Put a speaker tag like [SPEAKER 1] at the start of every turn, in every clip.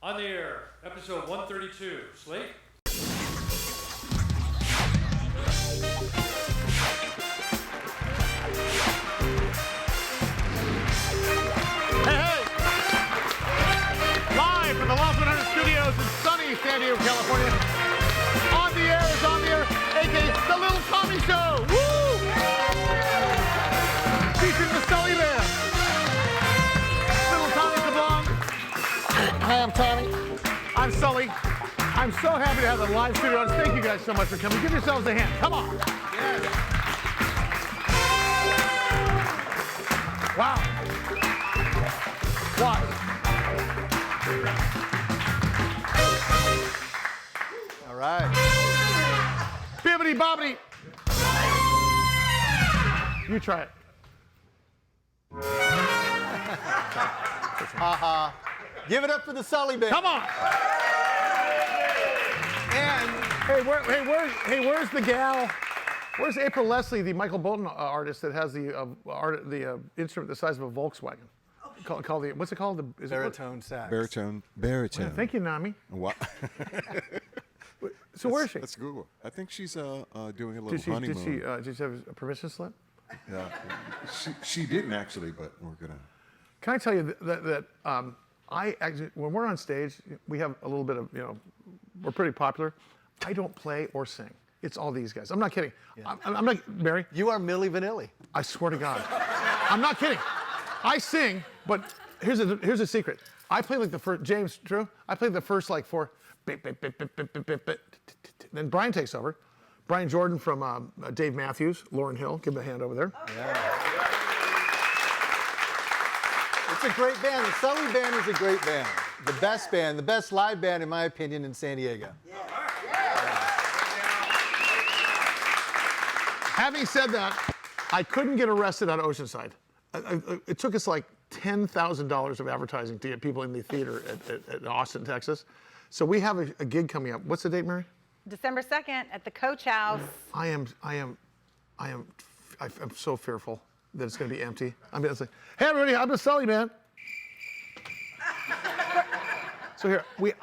[SPEAKER 1] On the air, episode 132. Slate?
[SPEAKER 2] Hey! Live from the Los 100 Studios in sunny San Diego, California. On the air is On the Air, a.k.a. The Little Tommy Show. Woo! Featuring the Sully Band. Little Tommy Kabong. Hi, I'm Tommy. I'm Sully. I'm so happy to have the live studio audience. Thank you guys so much for coming. Give yourselves a hand. Come on. Yes. Wow. Watch.
[SPEAKER 3] All right.
[SPEAKER 2] Bibbity bobbity. You try it.
[SPEAKER 3] Ha-ha. Give it up for the Sully Band.
[SPEAKER 2] Come on.
[SPEAKER 3] And
[SPEAKER 2] Where's the gal? Where's April Leslie, the Michael Bolton artist that has the instrument the size of a Volkswagen? Called the, what's it called?
[SPEAKER 3] baritone sax.
[SPEAKER 4] Baritone.
[SPEAKER 2] Thank you, Nami.
[SPEAKER 4] What?
[SPEAKER 2] So where is she?
[SPEAKER 4] Let's Google. I think she's doing a little honeymoon.
[SPEAKER 2] Did she have a permission slip?
[SPEAKER 4] Yeah. She didn't actually, but we're gonna.
[SPEAKER 2] Can I tell you that I actually, when we're on stage, we have a little bit of, we're pretty popular. I don't play or sing. It's all these guys. I'm not kidding. Yeah. I'm not, Mary.
[SPEAKER 3] You are Milli Vanilli.
[SPEAKER 2] I swear to God. I'm not kidding. I sing, but here's a secret. I play like the first, James, true? I play the first like four, then Brian takes over. Brian Jordan from Dave Matthews, Lauryn Hill, give him a hand over there.
[SPEAKER 3] Oh, yeah. It's a great band. The Sully Band is a great band. The best live band, in my opinion, in San Diego. Yeah.
[SPEAKER 2] Having said that, I couldn't get arrested on Oceanside. It took us like $10,000 of advertising to get people in the theater at Austin, Texas. So we have a gig coming up. What's the date, Mary?
[SPEAKER 5] December 2nd at the Coach House.
[SPEAKER 2] I'm so fearful that it's going to be empty. I mean, it's like, hey everybody, I'm the Sully Man. So here we're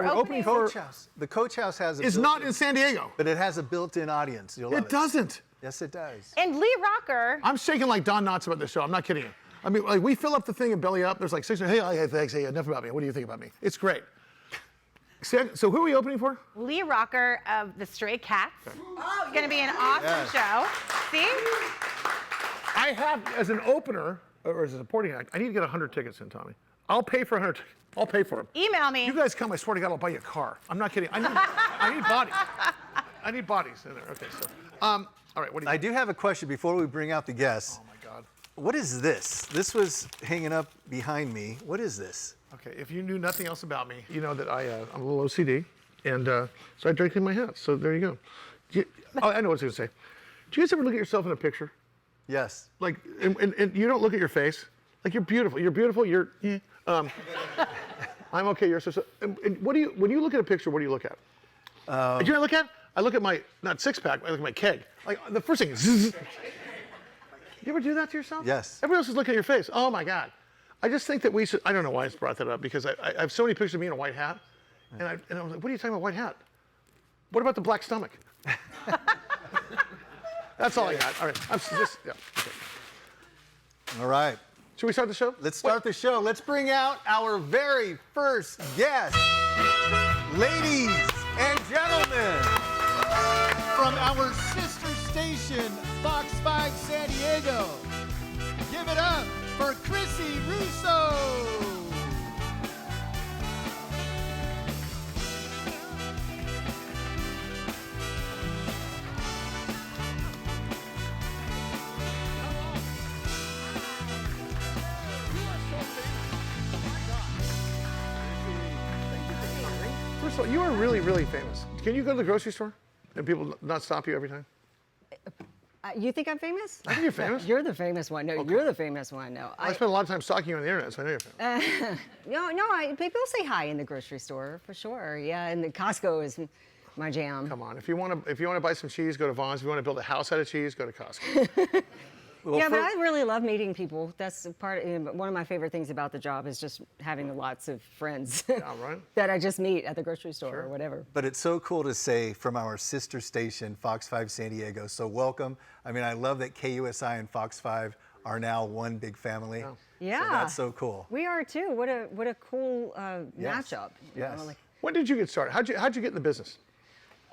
[SPEAKER 2] opening for
[SPEAKER 3] Coach House. The Coach House has a.
[SPEAKER 2] It's not in San Diego,
[SPEAKER 3] but it has a built-in audience. You'll love it.
[SPEAKER 2] It doesn't.
[SPEAKER 3] Yes, it does.
[SPEAKER 5] And Lee Rocker.
[SPEAKER 2] I'm shaking like Don Knotts about this show. I'm not kidding you. I mean, like we fill up the thing and belly up. There's like 600. Hey, thanks. Hey, enough about me. What do you think about me? It's great. So who are we opening for?
[SPEAKER 5] Lee Rocker of the Stray Cats. Okay. Oh, it's going to be an awesome show. See?
[SPEAKER 2] I have, as an opener, or as a supporting act, I need to get 100 tickets in, Tommy. I'll pay for 100 tickets. I'll pay for them.
[SPEAKER 5] Email me.
[SPEAKER 2] You guys come, I swear to God, I'll buy you a car. I'm not kidding. I need bodies. I need bodies in there. Okay, so, all right, what do you
[SPEAKER 3] I do have a question before we bring out the guests.
[SPEAKER 2] Oh, my God.
[SPEAKER 3] What is this? This was hanging up behind me. What is this?
[SPEAKER 2] Okay, if you knew nothing else about me, you know that I'm a little OCD, and so I drank in my hat. So there you go. I know what I was going to say. Do you guys ever look at yourself in a picture?
[SPEAKER 3] Yes.
[SPEAKER 2] Like, and you don't look at your face. Like, you're beautiful. You're beautiful. I'm okay. You're so. And when you look at a picture, what do you look at? Do you know what I look at? I look at my, not six pack, I look at my keg. Like, the first thing is, zzz. You ever do that to yourself?
[SPEAKER 3] Yes.
[SPEAKER 2] Everybody else is looking at your face. Oh my God. I just think that we should, I don't know why I just brought that up, because I have so many pictures of me in a white hat. And I was like, what are you talking about, white hat? What about the black stomach? That's all I got. All right. Okay.
[SPEAKER 3] All right.
[SPEAKER 2] Should we start the show?
[SPEAKER 3] Let's start the show. Let's bring out our very first guest. Ladies and gentlemen, from our sister station, Fox 5 San Diego, give it up for Chrissy Russo.
[SPEAKER 2] First of all, you are really, really famous. Can you go to the grocery store and people not stop you every time?
[SPEAKER 6] You think I'm famous?
[SPEAKER 2] I think you're famous.
[SPEAKER 6] You're the famous one. No,
[SPEAKER 2] Okay.
[SPEAKER 6] you're the famous one. No,
[SPEAKER 2] I spent a lot of time stalking you on the internet, so I know you're famous.
[SPEAKER 6] People say hi in the grocery store for sure. Yeah, and the Costco is my jam.
[SPEAKER 2] Come on, if you want to buy some cheese, go to Vaughn's. If you want to build a house out of cheese, go to Costco.
[SPEAKER 3] Well,
[SPEAKER 6] Yeah, but I really love meeting people. That's one of my favorite things about the job is just having lots of friends
[SPEAKER 2] right.
[SPEAKER 6] that I just meet at the grocery store or whatever.
[SPEAKER 3] But it's so cool to say from our sister station, Fox 5 San Diego. So welcome. I mean, I love that KUSI and Fox 5 are now one big family.
[SPEAKER 6] Yeah.
[SPEAKER 3] So that's so cool.
[SPEAKER 6] We are too. What a cool
[SPEAKER 3] Yes.
[SPEAKER 6] matchup. you
[SPEAKER 3] Yes.
[SPEAKER 6] know, like-
[SPEAKER 2] When did you get started? How'd you get in the business?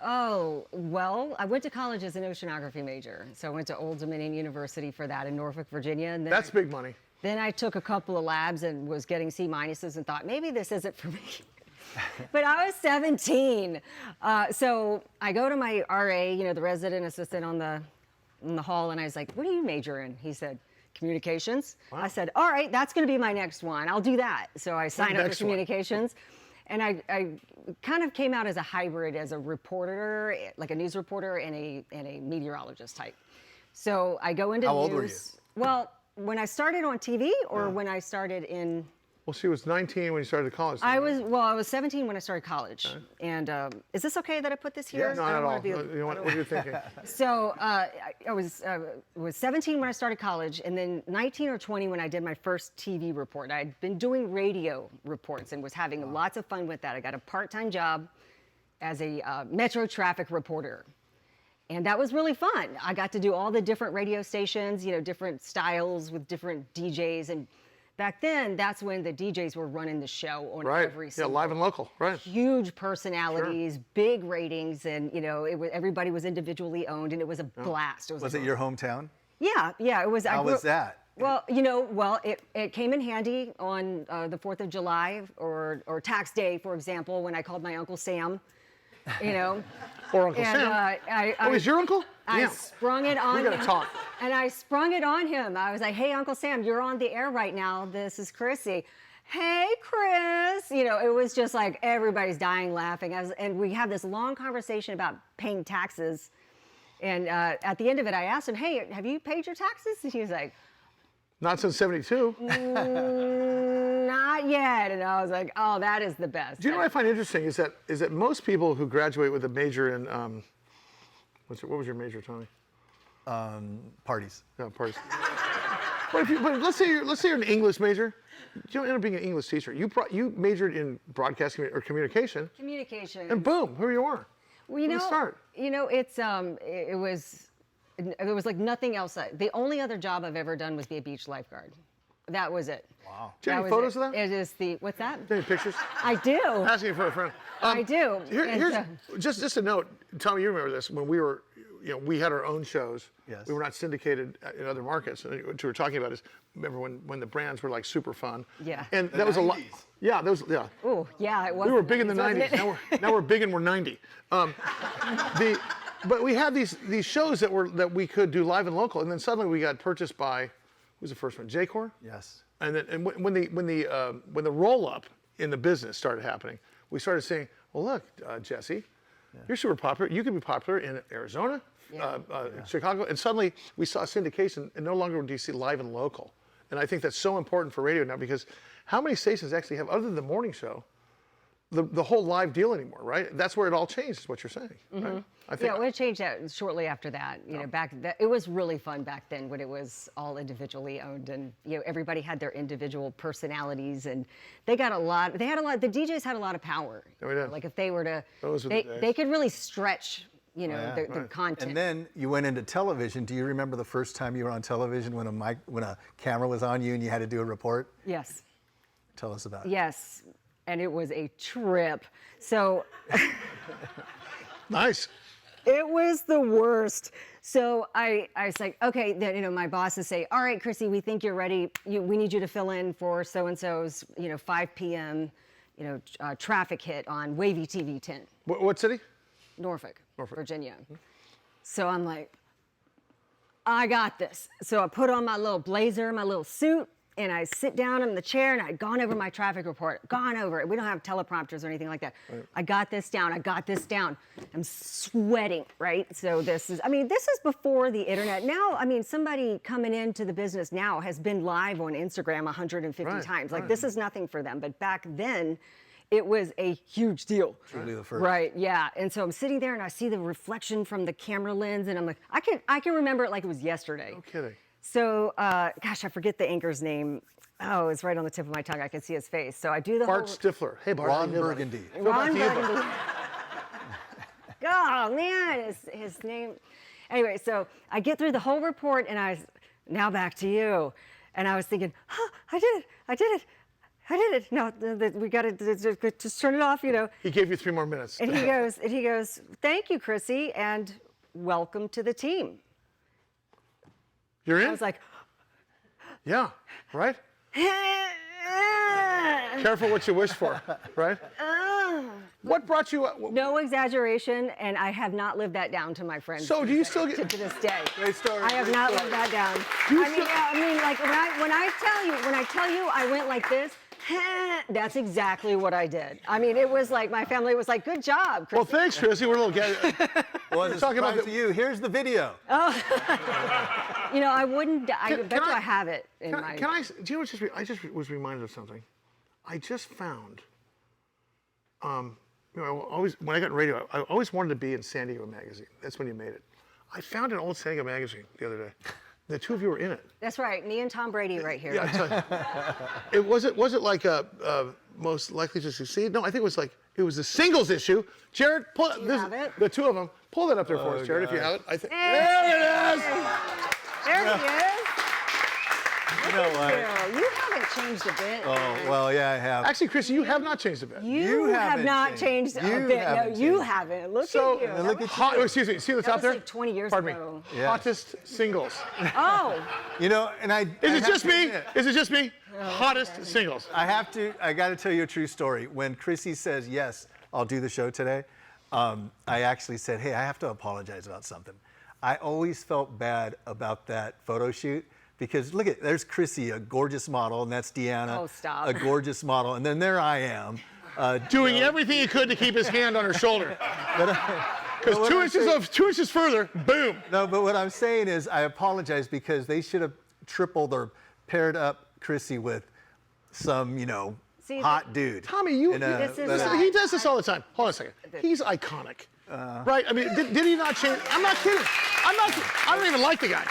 [SPEAKER 6] Oh, well, I went to college as an oceanography major. So I went to Old Dominion University for that in Norfolk, Virginia. And then
[SPEAKER 2] That's big money.
[SPEAKER 6] Then I took a couple of labs and was getting C minuses and thought, maybe this isn't for me. But I was 17. So I go to my RA, the resident assistant on the hall, and I was like, what do you major in? He said, communications.
[SPEAKER 2] Wow.
[SPEAKER 6] I said, all right, that's going to be my next one. I'll do that. So I signed up for
[SPEAKER 2] next one?
[SPEAKER 6] communications. And I kind of came out as a hybrid, as a reporter, like a news reporter and a meteorologist type. So I go into
[SPEAKER 3] How
[SPEAKER 6] news.
[SPEAKER 3] old were you?
[SPEAKER 6] Well, when I started on TV or when I started in...
[SPEAKER 2] Well, she was 19 when you started college.
[SPEAKER 6] I was 17 when I started college. And is this okay that I put this here?
[SPEAKER 2] No,
[SPEAKER 6] I
[SPEAKER 2] not
[SPEAKER 6] don't
[SPEAKER 2] at
[SPEAKER 6] wanna
[SPEAKER 2] all.
[SPEAKER 6] be-
[SPEAKER 2] What are you thinking?
[SPEAKER 6] So I was 17 when I started college, and then 19 or 20 when I did my first TV report. I'd been doing radio reports and was having lots of fun with that. I got a part-time job as a metro traffic reporter. And that was really fun. I got to do all the different radio stations, different styles with different DJs. And back then, that's when the DJs were running the show on
[SPEAKER 2] Right.
[SPEAKER 6] every
[SPEAKER 2] Yeah,
[SPEAKER 6] single
[SPEAKER 2] live and local. Right.
[SPEAKER 6] huge personalities, big ratings, and everybody was individually owned, and it was a blast.
[SPEAKER 3] Was it your hometown?
[SPEAKER 6] Yeah, it was.
[SPEAKER 3] How was that?
[SPEAKER 6] Well, it came in handy on the 4th of July or tax day, for example, when I called my Uncle Sam.
[SPEAKER 2] Or Uncle
[SPEAKER 6] And,
[SPEAKER 2] Sam. He's your uncle?
[SPEAKER 6] I
[SPEAKER 2] Yeah.
[SPEAKER 6] sprung it on
[SPEAKER 2] We gotta
[SPEAKER 6] him.
[SPEAKER 2] talk.
[SPEAKER 6] And I sprung it on him. I was like, hey, Uncle Sam, you're on the air right now. This is Chrissy. Hey, Chris. It was just like everybody's dying laughing. And we have this long conversation about paying taxes. And at the end of it, I asked him, hey, have you paid your taxes? And he was like,
[SPEAKER 2] Not since 72.
[SPEAKER 6] not yet. And I was like, oh, that is the best.
[SPEAKER 2] Do you know what I find interesting is that most people who graduate with a major in what was your major, Tony?
[SPEAKER 3] Parties.
[SPEAKER 2] Yeah, parties. But let's say you're an English major. You don't end up being an English teacher. You majored in broadcasting or communication,
[SPEAKER 6] Communication.
[SPEAKER 2] and boom, here you are.
[SPEAKER 6] Well,
[SPEAKER 2] Where do you start?
[SPEAKER 6] It was like nothing else. The only other job I've ever done was be a beach lifeguard. That was it.
[SPEAKER 3] Wow.
[SPEAKER 2] Do you have
[SPEAKER 6] That
[SPEAKER 2] any
[SPEAKER 6] was
[SPEAKER 2] photos
[SPEAKER 6] it.
[SPEAKER 2] of that?
[SPEAKER 6] It is what's that?
[SPEAKER 2] Any pictures?
[SPEAKER 6] I do.
[SPEAKER 2] Asking for a friend.
[SPEAKER 6] I do.
[SPEAKER 2] Here's just a note. Tommy, you remember this when we were, we had our own shows.
[SPEAKER 3] Yes.
[SPEAKER 2] We were not syndicated in other markets. And what you were talking about is, remember when the brands were like super fun.
[SPEAKER 6] Yeah.
[SPEAKER 2] And that was a lot. Yeah, yeah.
[SPEAKER 6] Oh, yeah, it was.
[SPEAKER 2] We were big in the
[SPEAKER 6] wasn't
[SPEAKER 2] 90s.
[SPEAKER 6] it?
[SPEAKER 2] Now we're big and we're 90. But we had these shows that we could do live and local, and then suddenly we got purchased by, who was the first one? J-Corps?
[SPEAKER 3] Yes.
[SPEAKER 2] And then when the roll up in the business started happening, we started saying, well, look, Jesse, you're super popular. You could be popular in Arizona, Chicago, and suddenly we saw syndication, and no longer do you see live and local. And I think that's so important for radio now because how many stations actually have, other than the morning show, the whole live deal anymore, right? That's where it all changed, is what you're saying. Right? I think.
[SPEAKER 6] Yeah, it changed that shortly after that. It was really fun back then when it was all individually owned, and everybody had their individual personalities, and they had a lot. The DJs had a lot of power.
[SPEAKER 2] Yeah, we did.
[SPEAKER 6] Like if they were to,
[SPEAKER 2] Those were the days.
[SPEAKER 6] they could really stretch, the
[SPEAKER 2] right.
[SPEAKER 6] content.
[SPEAKER 3] And then you went into television. Do you remember the first time you were on television when a camera was on you and you had to do a report?
[SPEAKER 6] Yes.
[SPEAKER 3] Tell us about it.
[SPEAKER 6] Yes. And it was a trip. So
[SPEAKER 2] Nice.
[SPEAKER 6] it was the worst. So I was like, okay, then, my bosses say, all right, Chrissy, we think you're ready. We need you to fill in for so-and-so's, 5 p.m., traffic hit on Wavy TV 10,
[SPEAKER 2] What city?
[SPEAKER 6] Norfolk, Virginia. So I'm like, I got this. So I put on my little blazer, my little suit, and I sit down in the chair, and I'd gone over my traffic report, gone over it. We don't have teleprompters or anything like that. Right. I got this down. I'm sweating, right? So this is before the internet. Now, somebody coming into the business now has been live on Instagram 150 times. Like, this is nothing for them. But back then, it was a huge deal.
[SPEAKER 3] Truly the first.
[SPEAKER 6] Right, yeah. And so I'm sitting there, and I see the reflection from the camera lens, and I'm like, I can remember it like it was yesterday.
[SPEAKER 2] No kidding.
[SPEAKER 6] So, gosh, I forget the anchor's name. Oh, it's right on the tip of my tongue. I can see his face. So I do the
[SPEAKER 2] Bart
[SPEAKER 6] whole.
[SPEAKER 2] Stifler. Hey, Bart.
[SPEAKER 3] Ron Burgundy.
[SPEAKER 6] Ron Burgundy. Oh man, his name. Anyway, so I get through the whole report, and now back to you, and I was thinking, I did it. No, we got to just turn it off, you know.
[SPEAKER 2] He gave you 3 more minutes.
[SPEAKER 6] And he goes, thank you, Chrissy, and welcome to the team.
[SPEAKER 2] You're in?
[SPEAKER 6] I was like,
[SPEAKER 2] yeah, right? Careful what you wish for, right? What brought you up?
[SPEAKER 6] No exaggeration, and I have not lived that down to my friends.
[SPEAKER 2] So do you still get...
[SPEAKER 6] to this day?
[SPEAKER 3] Great story.
[SPEAKER 6] I have
[SPEAKER 3] great
[SPEAKER 6] not
[SPEAKER 3] story.
[SPEAKER 6] lived that down. I mean, like when I tell you, I went like this. That's exactly what I did. I mean, it was like my family was like, "Good job, Chris."
[SPEAKER 2] Well, thanks, Chrissy. We're a little...
[SPEAKER 3] Well, it's
[SPEAKER 2] talking about
[SPEAKER 3] to you. Here's the video.
[SPEAKER 6] You know, I wouldn't. I
[SPEAKER 2] Can
[SPEAKER 6] bet you
[SPEAKER 2] I-
[SPEAKER 6] I have it in my.
[SPEAKER 2] Can I... Do you know what I just was reminded of something. I just found... you know, when I got in radio, I always wanted to be in San Diego Magazine. That's when you made it. I found an old San Diego Magazine the other day. The two of you were in it.
[SPEAKER 6] That's right, me and Tom Brady right here.
[SPEAKER 2] Yeah, I tell you. Was it like a most likely to succeed? No, I think it was the singles issue. Jared, pull
[SPEAKER 6] Do you have it?
[SPEAKER 2] the two of them. Pull that up there for us, Jared, if you have it. I think
[SPEAKER 6] Hey.
[SPEAKER 2] there it is.
[SPEAKER 6] There he is.
[SPEAKER 3] You know what?
[SPEAKER 6] You haven't changed a bit.
[SPEAKER 3] Oh, well, yeah, I have.
[SPEAKER 2] Actually, Chrissy, you have not changed a bit.
[SPEAKER 6] You have
[SPEAKER 3] haven't
[SPEAKER 6] not changed a
[SPEAKER 3] You
[SPEAKER 6] bit. No,
[SPEAKER 3] haven't
[SPEAKER 6] you
[SPEAKER 3] changed.
[SPEAKER 6] haven't. Look
[SPEAKER 2] So,
[SPEAKER 6] at you.
[SPEAKER 3] and look at
[SPEAKER 2] Hot, excuse me. See the top
[SPEAKER 6] was
[SPEAKER 2] there?
[SPEAKER 6] like 20 years
[SPEAKER 2] Pardon
[SPEAKER 6] ago.
[SPEAKER 2] me.
[SPEAKER 3] Yeah.
[SPEAKER 2] Hottest singles.
[SPEAKER 6] Oh,
[SPEAKER 3] You know, and I.
[SPEAKER 2] Is it just me? Is it just me? Hottest singles.
[SPEAKER 3] I got to tell you a true story. When Chrissy says, yes, I'll do the show today, I actually said, hey, I have to apologize about something. I always felt bad about that photo shoot because look there's Chrissy, a gorgeous model, and that's Deanna,
[SPEAKER 6] Oh, stop.
[SPEAKER 3] a gorgeous model, and then there I am.
[SPEAKER 2] Doing everything he could to keep his hand on her shoulder. Because
[SPEAKER 3] what
[SPEAKER 2] 2
[SPEAKER 3] I'm saying-
[SPEAKER 2] 2 inches further, boom.
[SPEAKER 3] No, but what I'm saying is I apologize because they should have tripled or paired up Chrissy with some,
[SPEAKER 6] See,
[SPEAKER 3] hot dude.
[SPEAKER 2] Tommy, you,
[SPEAKER 6] This is
[SPEAKER 2] listen,
[SPEAKER 6] not-
[SPEAKER 2] he does this all the time. Hold on a second. He's iconic. Right? I mean, did he not change? I'm not kidding. I don't even like the guy.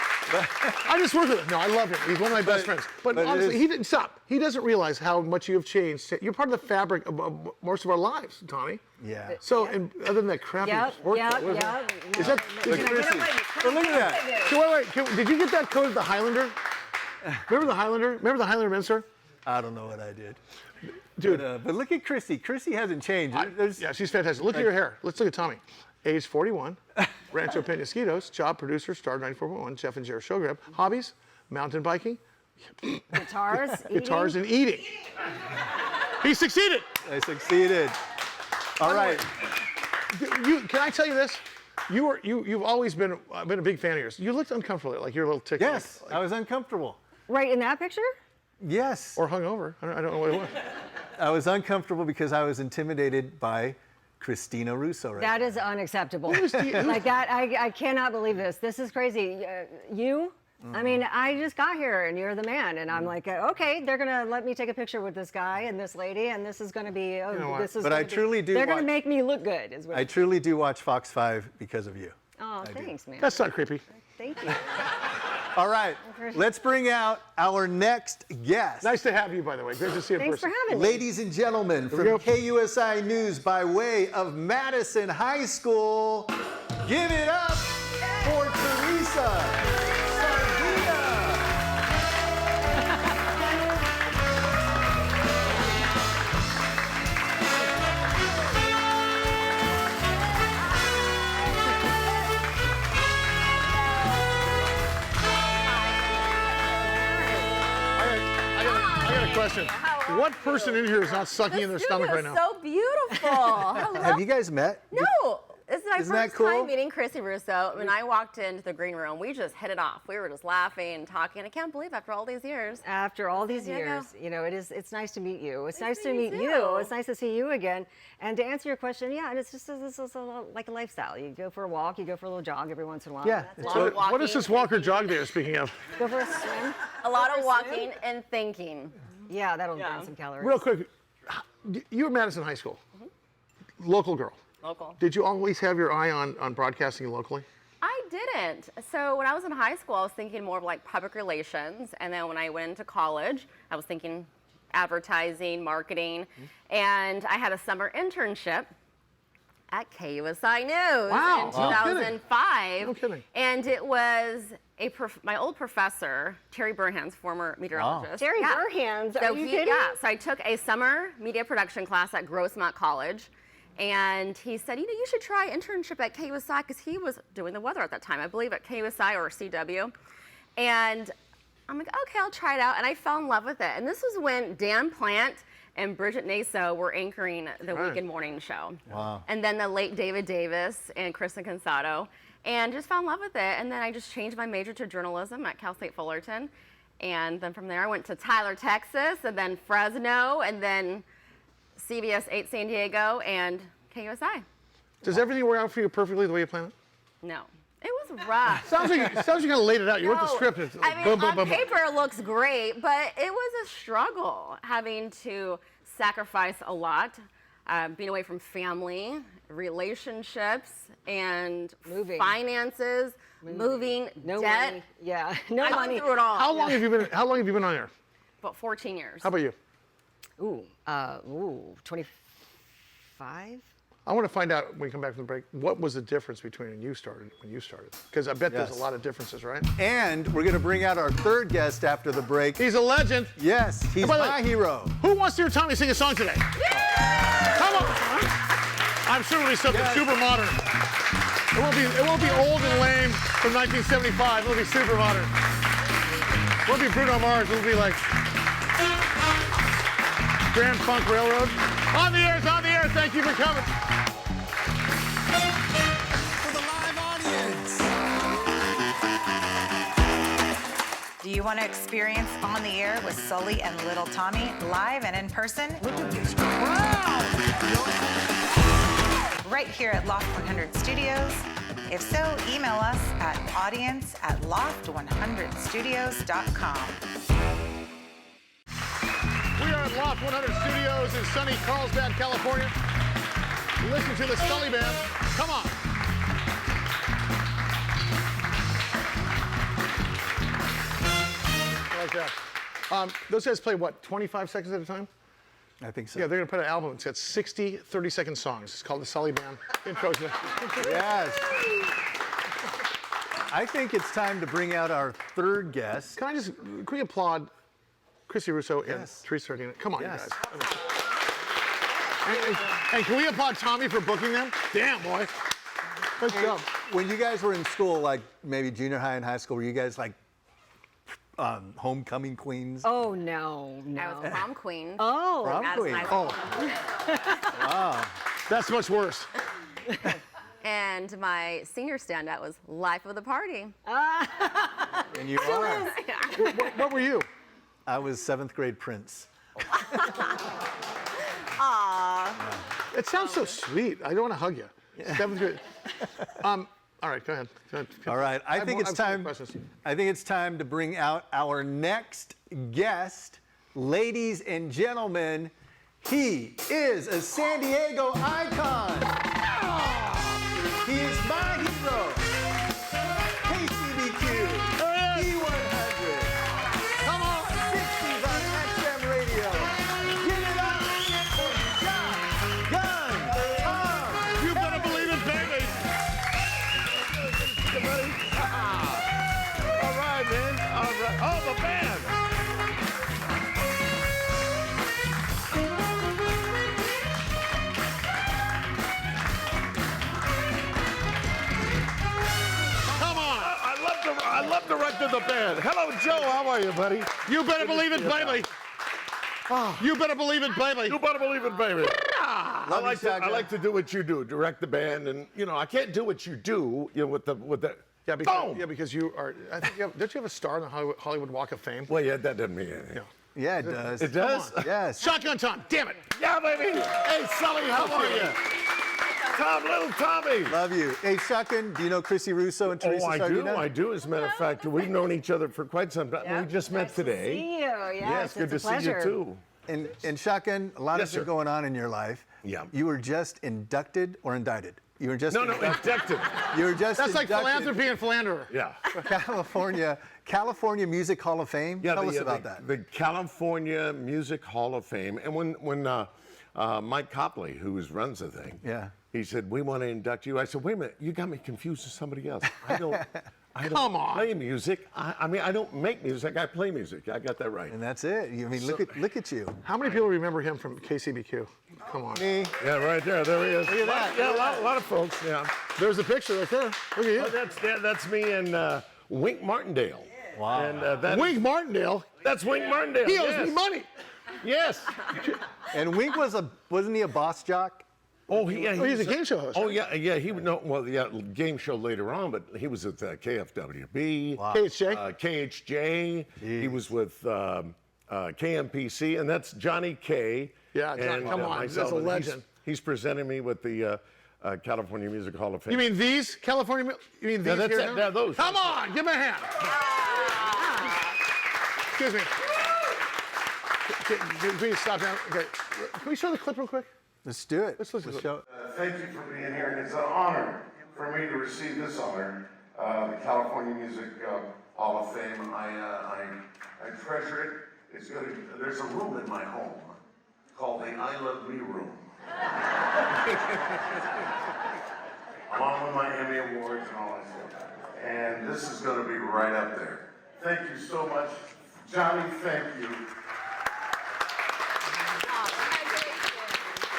[SPEAKER 2] I just work with him. No, I love him. He's one of my best friends. But
[SPEAKER 3] it
[SPEAKER 2] honestly,
[SPEAKER 3] is-
[SPEAKER 2] he didn't stop. He doesn't realize how much you have changed. You're part of the fabric of most of our lives, Tommy.
[SPEAKER 3] Yeah.
[SPEAKER 2] So, and other than that crappy
[SPEAKER 6] Yep,
[SPEAKER 2] sport,
[SPEAKER 6] yep,
[SPEAKER 2] what is
[SPEAKER 6] yep.
[SPEAKER 2] that? Is that?
[SPEAKER 3] Look at Chrissy. But look at that.
[SPEAKER 2] So wait. Did you get that coat of the Highlander? Remember the Highlander? Remember the Highlander Mincer?
[SPEAKER 3] I don't know what I did.
[SPEAKER 2] Dude.
[SPEAKER 3] But look at Chrissy. Chrissy hasn't changed.
[SPEAKER 2] Yeah, she's fantastic. Look at your hair. Let's look at Tommy. Age 41, Rancho Penasquitos, job producer, star 94.1, Jeff and Jared show grab. Hobbies, mountain biking,
[SPEAKER 6] guitars,
[SPEAKER 2] guitars, and eating. He succeeded.
[SPEAKER 3] I succeeded. All right.
[SPEAKER 2] Can I tell you this? You've always been a big fan of yours. You looked uncomfortable, like you're a little ticked.
[SPEAKER 3] Yes, I was uncomfortable.
[SPEAKER 6] Right in that picture?
[SPEAKER 3] Yes.
[SPEAKER 2] Or hungover. I don't know what it was.
[SPEAKER 3] I was uncomfortable because I was intimidated by Christina Russo right
[SPEAKER 6] That
[SPEAKER 3] now.
[SPEAKER 6] is unacceptable.
[SPEAKER 2] Who's
[SPEAKER 6] Like that, I cannot believe this. This is crazy. You? I mean, I just got here and you're the man, and I'm like, okay, they're gonna let me take a picture with this guy and this lady, and this is gonna be,
[SPEAKER 2] what?
[SPEAKER 6] this is.
[SPEAKER 3] But
[SPEAKER 6] gonna
[SPEAKER 3] I
[SPEAKER 6] be-
[SPEAKER 3] truly do
[SPEAKER 6] They're gonna
[SPEAKER 3] want-
[SPEAKER 6] make me look good, is what.
[SPEAKER 3] I truly do watch Fox 5 because of you.
[SPEAKER 6] Oh, thanks, man.
[SPEAKER 2] That's not creepy.
[SPEAKER 6] Thank you.
[SPEAKER 3] All right, let's bring out our next guest.
[SPEAKER 2] Nice to have you, by the way. Great to see you in
[SPEAKER 6] Thanks for
[SPEAKER 2] person.
[SPEAKER 6] having me.
[SPEAKER 3] Ladies and gentlemen, from
[SPEAKER 2] go.
[SPEAKER 3] KUSI News by way of Madison High School, give it up for Teresa Sardina.
[SPEAKER 2] I got a question. What person in here is not sucking in their stomach right now?
[SPEAKER 7] So beautiful. Hello.
[SPEAKER 3] Have you guys met?
[SPEAKER 7] No, this is my
[SPEAKER 3] Isn't that
[SPEAKER 7] first
[SPEAKER 3] cool?
[SPEAKER 7] time meeting Chrissy Russo. When I walked into the green room, we just hit it off. We were just laughing and talking. I can't believe after all these years.
[SPEAKER 6] After all these
[SPEAKER 7] Yeah, I know.
[SPEAKER 6] years, it's nice to meet you. It's nice
[SPEAKER 7] to
[SPEAKER 6] to
[SPEAKER 7] meet
[SPEAKER 6] meet
[SPEAKER 7] you
[SPEAKER 6] you.
[SPEAKER 7] too.
[SPEAKER 6] It's nice to see you again. And to answer your question, yeah, and it's just like a lifestyle. You go for a walk, you go for a little jog every once in a while.
[SPEAKER 3] Yeah,
[SPEAKER 6] That's
[SPEAKER 7] it's
[SPEAKER 6] all.
[SPEAKER 7] true.
[SPEAKER 2] What is this walker jog there, speaking of?
[SPEAKER 6] Go for a swim.
[SPEAKER 7] A lot of walking and thinking.
[SPEAKER 6] Yeah, that'll burn some calories.
[SPEAKER 2] Real quick, you were Madison High School, local girl.
[SPEAKER 7] Local.
[SPEAKER 2] Did you always have your eye on broadcasting locally?
[SPEAKER 7] I didn't. So when I was in high school, I was thinking more of like public relations. And then when I went into college, I was thinking advertising, marketing. And I had a summer internship at KUSI News
[SPEAKER 2] Wow.
[SPEAKER 7] in 2005.
[SPEAKER 2] No kidding.
[SPEAKER 7] And it was my old professor, Terry Burhan's former meteorologist.
[SPEAKER 6] Jerry Burhan's, are you kidding?
[SPEAKER 7] Yeah, so I took a summer media production class at Grossmont College. And he said, you know, you should try internship at KUSI, because he was doing the weather at that time, I believe at KUSI or CW. And I'm like, okay, I'll try it out. And I fell in love with it. And this was when Dan Plant and Bridget Naso were anchoring the weekend morning show.
[SPEAKER 3] Wow.
[SPEAKER 7] And then the late David Davis and Kristen Cansato. And just fell in love with it. And then I just changed my major to journalism at Cal State Fullerton. And then from there I went to Tyler, Texas, and then Fresno, and then CBS 8 San Diego, and KUSI.
[SPEAKER 2] Does everything work out for you perfectly the way you planned it?
[SPEAKER 7] No. It was rough.
[SPEAKER 2] Sounds like you kind of laid it out. You wrote the
[SPEAKER 7] No,
[SPEAKER 2] script. It's like
[SPEAKER 7] I mean,
[SPEAKER 2] boom, boom,
[SPEAKER 7] on
[SPEAKER 2] boom, boom.
[SPEAKER 7] paper it looks great, but it was a struggle having to sacrifice a lot, being away from family, relationships, and
[SPEAKER 6] Moving.
[SPEAKER 7] finances, moving,
[SPEAKER 6] No
[SPEAKER 7] debt.
[SPEAKER 6] money. Yeah, no
[SPEAKER 7] I
[SPEAKER 6] money.
[SPEAKER 7] went through it all.
[SPEAKER 2] How long have you been on air?
[SPEAKER 7] About 14 years.
[SPEAKER 2] How about you?
[SPEAKER 6] 25?
[SPEAKER 2] I want to find out when we come back from the break, what was the difference between when you started? Because I bet there's
[SPEAKER 3] Yes.
[SPEAKER 2] a lot of differences, right?
[SPEAKER 3] And we're going to bring out our third guest after the break.
[SPEAKER 2] He's a legend.
[SPEAKER 3] Yes, he's
[SPEAKER 2] by the
[SPEAKER 3] my
[SPEAKER 2] way-
[SPEAKER 3] hero.
[SPEAKER 2] Who wants to hear Tommy sing a song today? Come on. I'm sure it'll be something super modern. It won't be old and lame from 1975. It'll be super modern. It won't be Bruno Mars. It'll be like Grand Funk Railroad. On the air. Thank you for coming.
[SPEAKER 3] For the live audience.
[SPEAKER 8] Do you want to experience On the Air with Sully and Little Tommy live and in person?
[SPEAKER 2] Look at this crowd.
[SPEAKER 8] Right here at Loft 100 Studios. If so, email us at audience@loft100studios.com.
[SPEAKER 2] We are at Loft 100 Studios in sunny Carlsbad, California. Listen to the Sully Band. Come on. I like that. Those guys play, what, 25 seconds at a time?
[SPEAKER 3] I think so.
[SPEAKER 2] Yeah, they're going to put an album. It's got 60 30-second songs. It's called the Sully Band. Intro.
[SPEAKER 3] Yes. I think it's time to bring out our third guest.
[SPEAKER 2] Can we applaud Chrissy Russo and
[SPEAKER 3] Yes.
[SPEAKER 2] Teresa Sardina? Come on,
[SPEAKER 3] Yes.
[SPEAKER 2] you guys. And can we applaud Tommy for booking them? Damn, boy. Good job.
[SPEAKER 3] When you guys were in school, like maybe junior high and high school, were you guys like homecoming queens?
[SPEAKER 6] Oh, no.
[SPEAKER 7] I was prom queen.
[SPEAKER 6] Oh.
[SPEAKER 3] Prom
[SPEAKER 7] Madison
[SPEAKER 3] queen.
[SPEAKER 7] High School.
[SPEAKER 2] Oh. That's much worse.
[SPEAKER 7] And my senior standout was Life of the Party.
[SPEAKER 3] And you are.
[SPEAKER 2] What were you?
[SPEAKER 3] I was 7th grade Prince.
[SPEAKER 2] It sounds so sweet. I don't want to hug you. 7th grade. All right, go ahead.
[SPEAKER 3] All right, I think it's time.
[SPEAKER 2] Questions.
[SPEAKER 3] I think it's time to bring out our next guest, ladies and gentlemen. He is a San Diego icon. He is my hero. KCBQ, E100. Come on, 60s on XM radio. Give it up for Shotgun Tom.
[SPEAKER 2] You better believe it, baby.
[SPEAKER 4] All right, man. All right. Oh, the band.
[SPEAKER 2] Come on.
[SPEAKER 4] I love the rest of the band. Hello, Joe. How are you, buddy?
[SPEAKER 2] You better believe it, baby. You better believe it, baby.
[SPEAKER 4] You better believe it, baby. I
[SPEAKER 3] Love you,
[SPEAKER 4] like
[SPEAKER 3] Shotgun.
[SPEAKER 4] to do what you do, direct the band, and I can't do what you do, with the.
[SPEAKER 2] Yeah, because,
[SPEAKER 4] Boom!
[SPEAKER 2] because you are. I think don't you have a star on the Hollywood Walk of Fame?
[SPEAKER 4] Well, yeah, that doesn't mean anything.
[SPEAKER 3] Yeah, it does.
[SPEAKER 4] It does?
[SPEAKER 3] Yes.
[SPEAKER 2] Shotgun Tom, damn it.
[SPEAKER 4] Yeah, baby. Hey, Sully, how are you? Tom, little Tommy.
[SPEAKER 3] Love you. Hey, Shotgun, do you know Chrissy Russo and Teresa Sardina?
[SPEAKER 4] I do. As a matter of fact, we've known each other for quite some time.
[SPEAKER 6] Yeah.
[SPEAKER 4] We just met today.
[SPEAKER 6] See you. Yes,
[SPEAKER 4] Yes, good to
[SPEAKER 6] it's a
[SPEAKER 4] see you
[SPEAKER 6] pleasure.
[SPEAKER 4] too.
[SPEAKER 3] And Shotgun, a lot
[SPEAKER 4] Yes,
[SPEAKER 3] of things
[SPEAKER 4] sir.
[SPEAKER 3] going on in your life.
[SPEAKER 4] Yeah.
[SPEAKER 3] You were just inducted or indicted? You were just
[SPEAKER 4] No, inducted.
[SPEAKER 3] You were just
[SPEAKER 2] That's like
[SPEAKER 3] inducted
[SPEAKER 2] philanthropy and philanderer.
[SPEAKER 4] Yeah.
[SPEAKER 3] California Music Hall of Fame.
[SPEAKER 4] Yeah,
[SPEAKER 3] Tell us about that.
[SPEAKER 4] The California Music Hall of Fame. And when Mike Copley, who runs the thing, he said, we want to induct you. I said, wait a minute, you got me confused with somebody else. I don't play music. I mean, I don't make music. I play music. I got that right.
[SPEAKER 3] And that's it. I mean, look at you.
[SPEAKER 2] How many people remember him from KCBQ? Come on.
[SPEAKER 3] Me.
[SPEAKER 4] Yeah, right there. There he is.
[SPEAKER 3] Look at that.
[SPEAKER 4] Yeah, a lot of folks. Yeah.
[SPEAKER 2] There's a picture right there. Look at you.
[SPEAKER 4] Oh, that's me and Wink Martindale.
[SPEAKER 3] Wow.
[SPEAKER 4] And
[SPEAKER 2] Wink Martindale.
[SPEAKER 4] that's Wink Martindale.
[SPEAKER 2] He owes me money.
[SPEAKER 4] Yes.
[SPEAKER 3] And Wink wasn't he a boss jock?
[SPEAKER 2] Oh, he's a game show host.
[SPEAKER 4] Oh, yeah. He would know. Well, yeah, game show later on, but he was with KFWB,
[SPEAKER 2] KHJ.
[SPEAKER 4] KHJ. He was with KMPC, and that's Johnny K.
[SPEAKER 2] Yeah, Johnny,
[SPEAKER 4] and,
[SPEAKER 2] come on,
[SPEAKER 4] myself,
[SPEAKER 2] that's a
[SPEAKER 4] and
[SPEAKER 2] legend.
[SPEAKER 4] He's presenting me with the California Music Hall of Fame.
[SPEAKER 2] You mean these California? You mean these
[SPEAKER 4] Yeah, that's
[SPEAKER 2] here?
[SPEAKER 4] it. Yeah, those.
[SPEAKER 2] Come on, give me a hand. Excuse me. Can we stop now? Okay. Can we show the clip real quick?
[SPEAKER 3] Let's do it.
[SPEAKER 2] Let's listen to it.
[SPEAKER 3] show.
[SPEAKER 9] Thank you for being here, and it's an honor for me to receive this honor, the California Music Hall of Fame. I treasure it. It's good. There's a room in my home called the I Love Me room, along with my Emmy Awards and all that stuff. And this is going to be right up there. Thank you so much, Johnny. Thank you.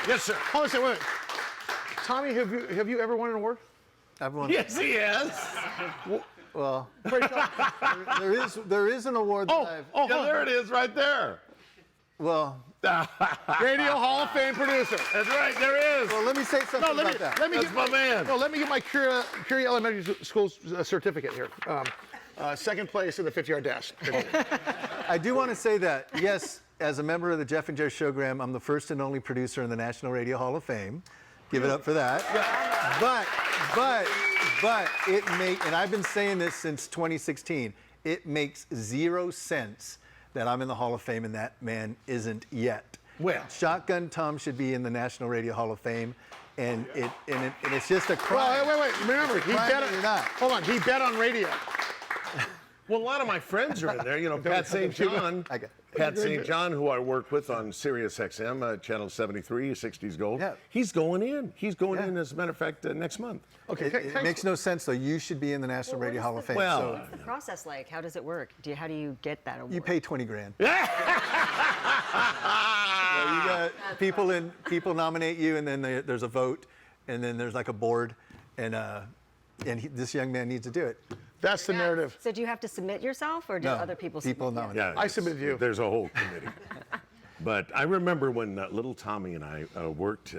[SPEAKER 4] Yes, sir.
[SPEAKER 2] Hold on a second, wait. Tommy, have you ever won an award?
[SPEAKER 3] I've won.
[SPEAKER 4] Yes, he has.
[SPEAKER 3] Well, there is an award that I've.
[SPEAKER 4] Yeah, there it is, right there.
[SPEAKER 3] Well,
[SPEAKER 2] Radio Hall of Fame producer.
[SPEAKER 4] That's right, there is.
[SPEAKER 3] well, let me say something about that.
[SPEAKER 2] Let me
[SPEAKER 4] That's
[SPEAKER 2] get
[SPEAKER 4] my man.
[SPEAKER 2] No, let me get my Curia Elementary School certificate here. Second place in the 50-yard dash.
[SPEAKER 3] I do want to say that, yes, as a member of the Jeff and Joe Showgram, I'm the first and only producer in the National Radio Hall of Fame. Give it up for that. But and I've been saying this since 2016, it makes zero sense that I'm in the Hall of Fame and that man isn't yet.
[SPEAKER 4] Well,
[SPEAKER 3] Shotgun Tom should be in the National Radio Hall of Fame, and it's just a crime.
[SPEAKER 2] Well, wait. Remember, he bet on.
[SPEAKER 3] You're not.
[SPEAKER 2] Hold on, he bet on radio.
[SPEAKER 4] well, a lot of my friends are in there. You know, Pat St. John. Pat St. John, who I work with on Sirius XM, Channel 73, 60s Gold.
[SPEAKER 3] Yeah.
[SPEAKER 4] He's going in. He's going in, as a matter of fact, next month.
[SPEAKER 2] Okay,
[SPEAKER 3] It makes no sense, though. You should be in the National Radio Hall of Fame.
[SPEAKER 4] Well,
[SPEAKER 6] What's the process like? How does it work? How do you get that award?
[SPEAKER 3] you pay 20 grand. You got people nominate you, and then there's a vote, and then there's like a board, and this young man needs to do it.
[SPEAKER 2] That's the narrative.
[SPEAKER 6] So do you have to submit yourself, or do
[SPEAKER 3] No,
[SPEAKER 6] other people
[SPEAKER 3] people
[SPEAKER 6] submit?
[SPEAKER 3] nominate.
[SPEAKER 4] yeah,
[SPEAKER 2] I submit you.
[SPEAKER 4] There's a whole committee. But I remember when little Tommy and I worked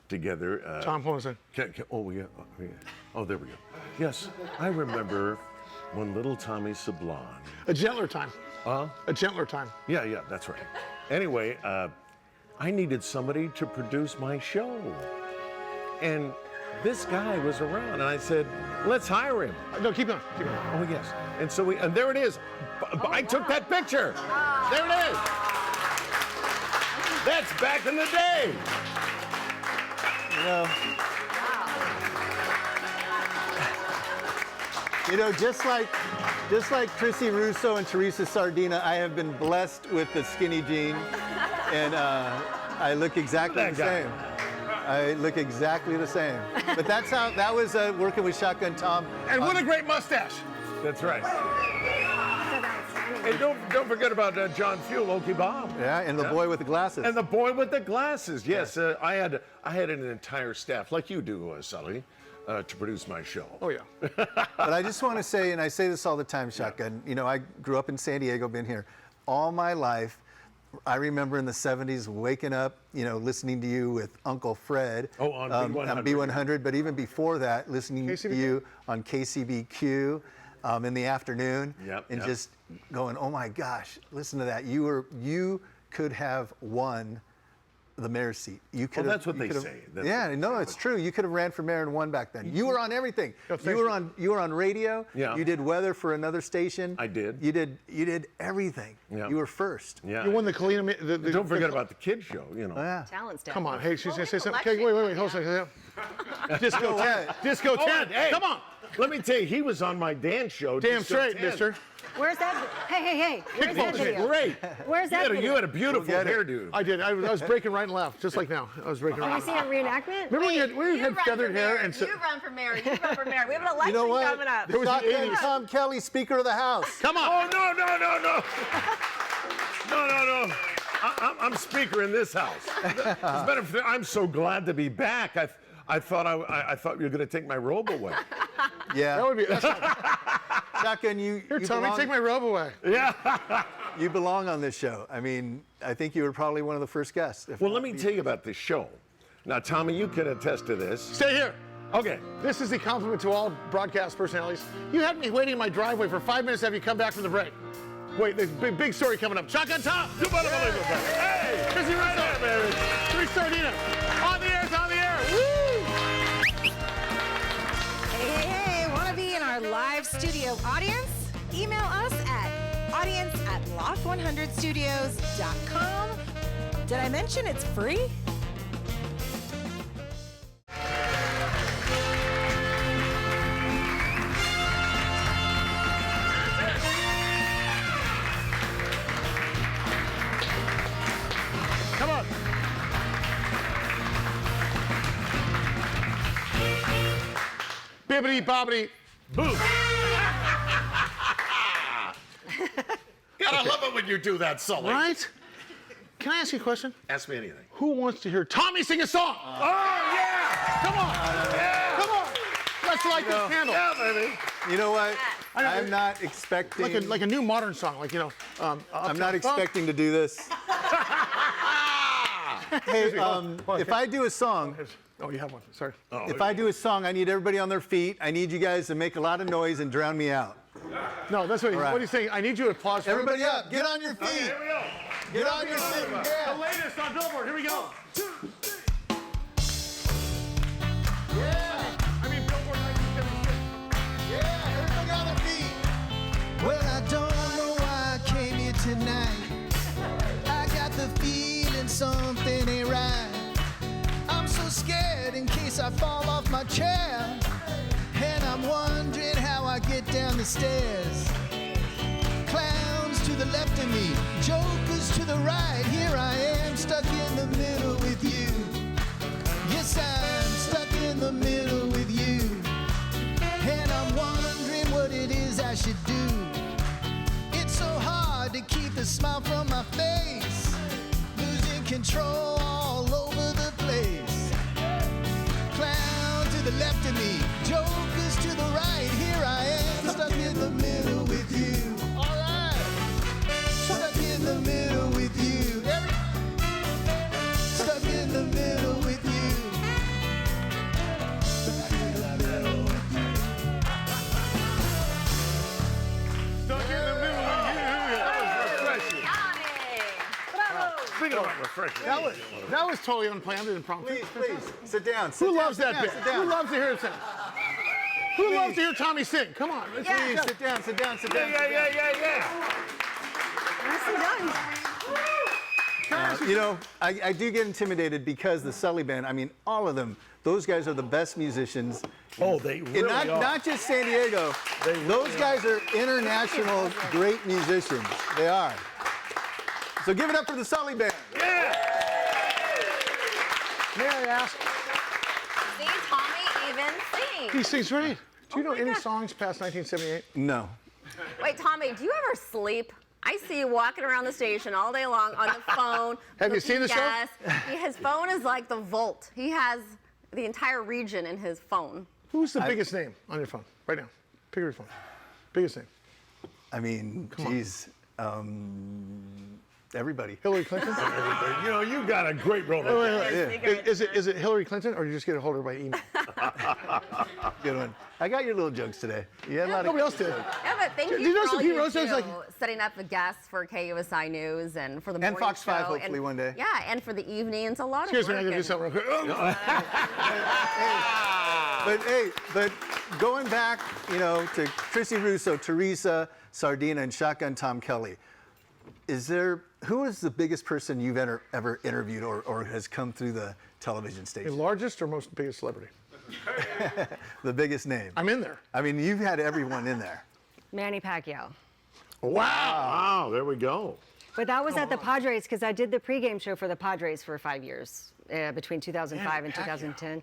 [SPEAKER 4] together.
[SPEAKER 2] Tom Posen.
[SPEAKER 4] Oh, yeah. Oh, there we go. Yes, I remember when little Tommy Sablon.
[SPEAKER 2] A gentler time.
[SPEAKER 4] Huh?
[SPEAKER 2] A gentler time.
[SPEAKER 4] Yeah, that's right. Anyway, I needed somebody to produce my show. And this guy was around, and I said, let's hire him.
[SPEAKER 2] No, keep going. Keep going.
[SPEAKER 4] Oh, yes. And so and there it is. I took that picture. There it is. That's back in the day.
[SPEAKER 3] Just like Chrissy Russo and Teresa Sardina, I have been blessed with the skinny jeans, and I look exactly the same. I look exactly the same. But that was working with Shotgun Tom.
[SPEAKER 2] And what a great mustache.
[SPEAKER 4] That's right. And don't forget about John Fuel, Okie Bob.
[SPEAKER 3] Yeah, and the boy with the glasses.
[SPEAKER 4] And the boy with the glasses. Yes, I had an entire staff, like you do, Sully, to produce my show.
[SPEAKER 2] Oh, yeah.
[SPEAKER 3] But I just want to say, and I say this all the time, Shotgun, I grew up in San Diego, been here all my life. I remember in the 70s waking up, listening to you with Uncle Fred.
[SPEAKER 4] Oh, on B100.
[SPEAKER 3] On B100, but even before that, listening to you on KCBQ in the afternoon. And just going, oh my gosh, listen to that. You could have won the mayor's seat. You could.
[SPEAKER 4] Well, that's what they say.
[SPEAKER 3] Yeah, no, it's true. You could have ran for mayor and won back then. You were on everything. You were on radio.
[SPEAKER 4] Yeah.
[SPEAKER 3] You did weather for another station.
[SPEAKER 4] I did.
[SPEAKER 3] You did everything.
[SPEAKER 4] Yeah.
[SPEAKER 3] You were first.
[SPEAKER 4] Yeah.
[SPEAKER 2] You won the Kalina.
[SPEAKER 4] Don't forget about the kids show. You know.
[SPEAKER 3] Yeah.
[SPEAKER 6] Talent stuff.
[SPEAKER 2] Come on, hey, she's gonna say something. Okay, wait, hold on a second. Disco 10. Disco 10.
[SPEAKER 4] Hey,
[SPEAKER 2] Come on.
[SPEAKER 4] Let me tell you, he was on my dance show.
[SPEAKER 2] Damn
[SPEAKER 4] Disco
[SPEAKER 2] straight,
[SPEAKER 4] 10.
[SPEAKER 2] mister.
[SPEAKER 6] Where's that? Hey. Where's that video?
[SPEAKER 4] Great.
[SPEAKER 6] Where's that video?
[SPEAKER 4] You had a beautiful hairdo.
[SPEAKER 2] I did. I was breaking right and left, just like now. I was breaking
[SPEAKER 6] Have
[SPEAKER 2] right
[SPEAKER 6] you
[SPEAKER 2] and
[SPEAKER 6] seen
[SPEAKER 2] left.
[SPEAKER 6] a reenactment?
[SPEAKER 2] Remember when you had feathered hair and so,
[SPEAKER 7] You run for mayor. You run for mayor. We have an election
[SPEAKER 3] You know what?
[SPEAKER 7] coming up.
[SPEAKER 2] There was the
[SPEAKER 3] Shotgun
[SPEAKER 2] 80s.
[SPEAKER 3] Tom Kelly, Speaker of the House.
[SPEAKER 2] Come on.
[SPEAKER 4] Oh, no. I'm speaker in this house. As a matter of fact, I'm so glad to be back. I thought you were going to take my robe away.
[SPEAKER 3] Yeah.
[SPEAKER 2] That would be. That's
[SPEAKER 3] Shotgun, you
[SPEAKER 2] Tommy,
[SPEAKER 3] belong,
[SPEAKER 2] take my robe away.
[SPEAKER 4] Yeah.
[SPEAKER 3] you belong on this show. I mean, I think you were probably one of the first guests.
[SPEAKER 4] Well, let me tell you about this show. Now, Tommy, you can attest to this.
[SPEAKER 2] Stay here.
[SPEAKER 4] Okay.
[SPEAKER 2] This is the compliment to all broadcast personalities. You had me waiting in my driveway for 5 minutes after you come back from the break. Wait, there's a big story coming up. Shotgun Tom.
[SPEAKER 4] You better believe it, baby. Hey!
[SPEAKER 2] Chrissy Russo.
[SPEAKER 4] baby.
[SPEAKER 2] Teresa Sardina. On the air, it's on the air. Woo!
[SPEAKER 8] Hey, want to be in our live studio audience? Email us at audience@lock100studios.com. Did I mention it's free?
[SPEAKER 2] Come on. Bibbity bobbity boo.
[SPEAKER 4] God, I love it when you do that, Sully.
[SPEAKER 2] Right? Can I ask you a question?
[SPEAKER 4] Ask me anything.
[SPEAKER 2] Who wants to hear Tommy sing a song?
[SPEAKER 4] Oh, yeah!
[SPEAKER 2] Come on. Come on. Let's light this candle.
[SPEAKER 4] Yeah, baby.
[SPEAKER 3] You know what? I'm not expecting.
[SPEAKER 2] Like a new modern song, like, you know.
[SPEAKER 3] I'm not expecting to do this. Hey, if I do a song,
[SPEAKER 2] Oh, you have one. Sorry.
[SPEAKER 3] if I do a song, I need everybody on their feet. I need you guys to make a lot of noise and drown me out.
[SPEAKER 2] No, that's what,
[SPEAKER 3] right.
[SPEAKER 2] what he's saying. I need you to applause. for
[SPEAKER 3] Everybody up, get on your feet.
[SPEAKER 2] Here we go.
[SPEAKER 3] Get on your feet.
[SPEAKER 2] The
[SPEAKER 3] Yeah.
[SPEAKER 2] latest on Billboard. Here we go. 2, 3.
[SPEAKER 3] Yeah.
[SPEAKER 2] I mean, Billboard 1976.
[SPEAKER 3] Yeah, everybody on their feet.
[SPEAKER 10] Well, I don't know why I came here tonight. I got the feeling something ain't right. I'm so scared in case I fall off my chair. And I'm wondering how I get down the stairs. Clowns to the left of me, jokers to the right. Here I am, stuck in the middle with you. Yes, I'm stuck in the middle with you. And I'm wondering what it is I should do. It's so hard to keep the smile from my face. Losing control all over the place. Clown to the left of me, jokers to the right. Here I am, stuck in the middle with you. All right. Stuck in the middle with you. Stuck in the middle with you. Stuck in the middle with you.
[SPEAKER 2] Stuck in the middle with you.
[SPEAKER 4] That was refreshing.
[SPEAKER 7] Bravo.
[SPEAKER 4] Speaking of refreshing.
[SPEAKER 2] That was totally unplanned and impromptu.
[SPEAKER 3] Please, sit down.
[SPEAKER 2] Who loves that bit?
[SPEAKER 3] Sit down.
[SPEAKER 2] Who loves to hear him sing? Who loves to hear Tommy sing? Come on. Let's
[SPEAKER 3] Please, sit down, sit down, sit down.
[SPEAKER 4] Yeah.
[SPEAKER 3] You know, I do get intimidated because the Sully Band, I mean, all of them, those guys are the best musicians.
[SPEAKER 4] Oh, they really
[SPEAKER 3] And
[SPEAKER 4] are.
[SPEAKER 3] not just San Diego. Those guys are international great musicians. They are. So give it up for the Sully Band.
[SPEAKER 4] Yeah.
[SPEAKER 2] May I ask?
[SPEAKER 7] See, Tommy even sings.
[SPEAKER 2] He sings great. Do you know any songs past 1978?
[SPEAKER 3] No.
[SPEAKER 7] Wait, Tommy, do you ever sleep? I see you walking around the station all day long on the phone.
[SPEAKER 2] Have you seen the show?
[SPEAKER 7] Yes. His phone is like the vault. He has the entire region in his phone.
[SPEAKER 2] Who's the biggest name on your phone right now? Pick your phone. Biggest name.
[SPEAKER 3] I mean, geez. Everybody.
[SPEAKER 2] Hillary Clinton?
[SPEAKER 4] You know, you got a great role.
[SPEAKER 2] Is it Hillary Clinton, or do you just get a hold of her by email?
[SPEAKER 3] Good one. I got your little jokes today. You had a lot
[SPEAKER 2] Nobody
[SPEAKER 3] of.
[SPEAKER 2] else did.
[SPEAKER 7] Yeah, but thank
[SPEAKER 2] Did
[SPEAKER 7] you
[SPEAKER 2] you know
[SPEAKER 7] for
[SPEAKER 2] some
[SPEAKER 7] all
[SPEAKER 2] Pete
[SPEAKER 7] you
[SPEAKER 2] Russo's
[SPEAKER 7] do,
[SPEAKER 2] like-
[SPEAKER 7] setting up the guests for KUSI News and for the morning
[SPEAKER 3] Fox 5
[SPEAKER 7] show,
[SPEAKER 3] hopefully one day.
[SPEAKER 7] Yeah, and for the evenings, a lot
[SPEAKER 2] Excuse
[SPEAKER 7] of
[SPEAKER 2] me, I
[SPEAKER 7] work.
[SPEAKER 2] gotta do something real quick.
[SPEAKER 3] But going back, to Chrissy Russo, Teresa Sardina, and Shotgun Tom Kelly, who is the biggest person you've ever interviewed or has come through the television
[SPEAKER 2] The
[SPEAKER 3] station?
[SPEAKER 2] largest or most biggest celebrity?
[SPEAKER 3] The biggest name.
[SPEAKER 2] I'm in there.
[SPEAKER 3] I mean, you've had everyone in there.
[SPEAKER 6] Manny Pacquiao.
[SPEAKER 4] Wow, there we go.
[SPEAKER 6] But that was at the Padres because I did the pregame show for the Padres for 5 years, between 2005 and 2010.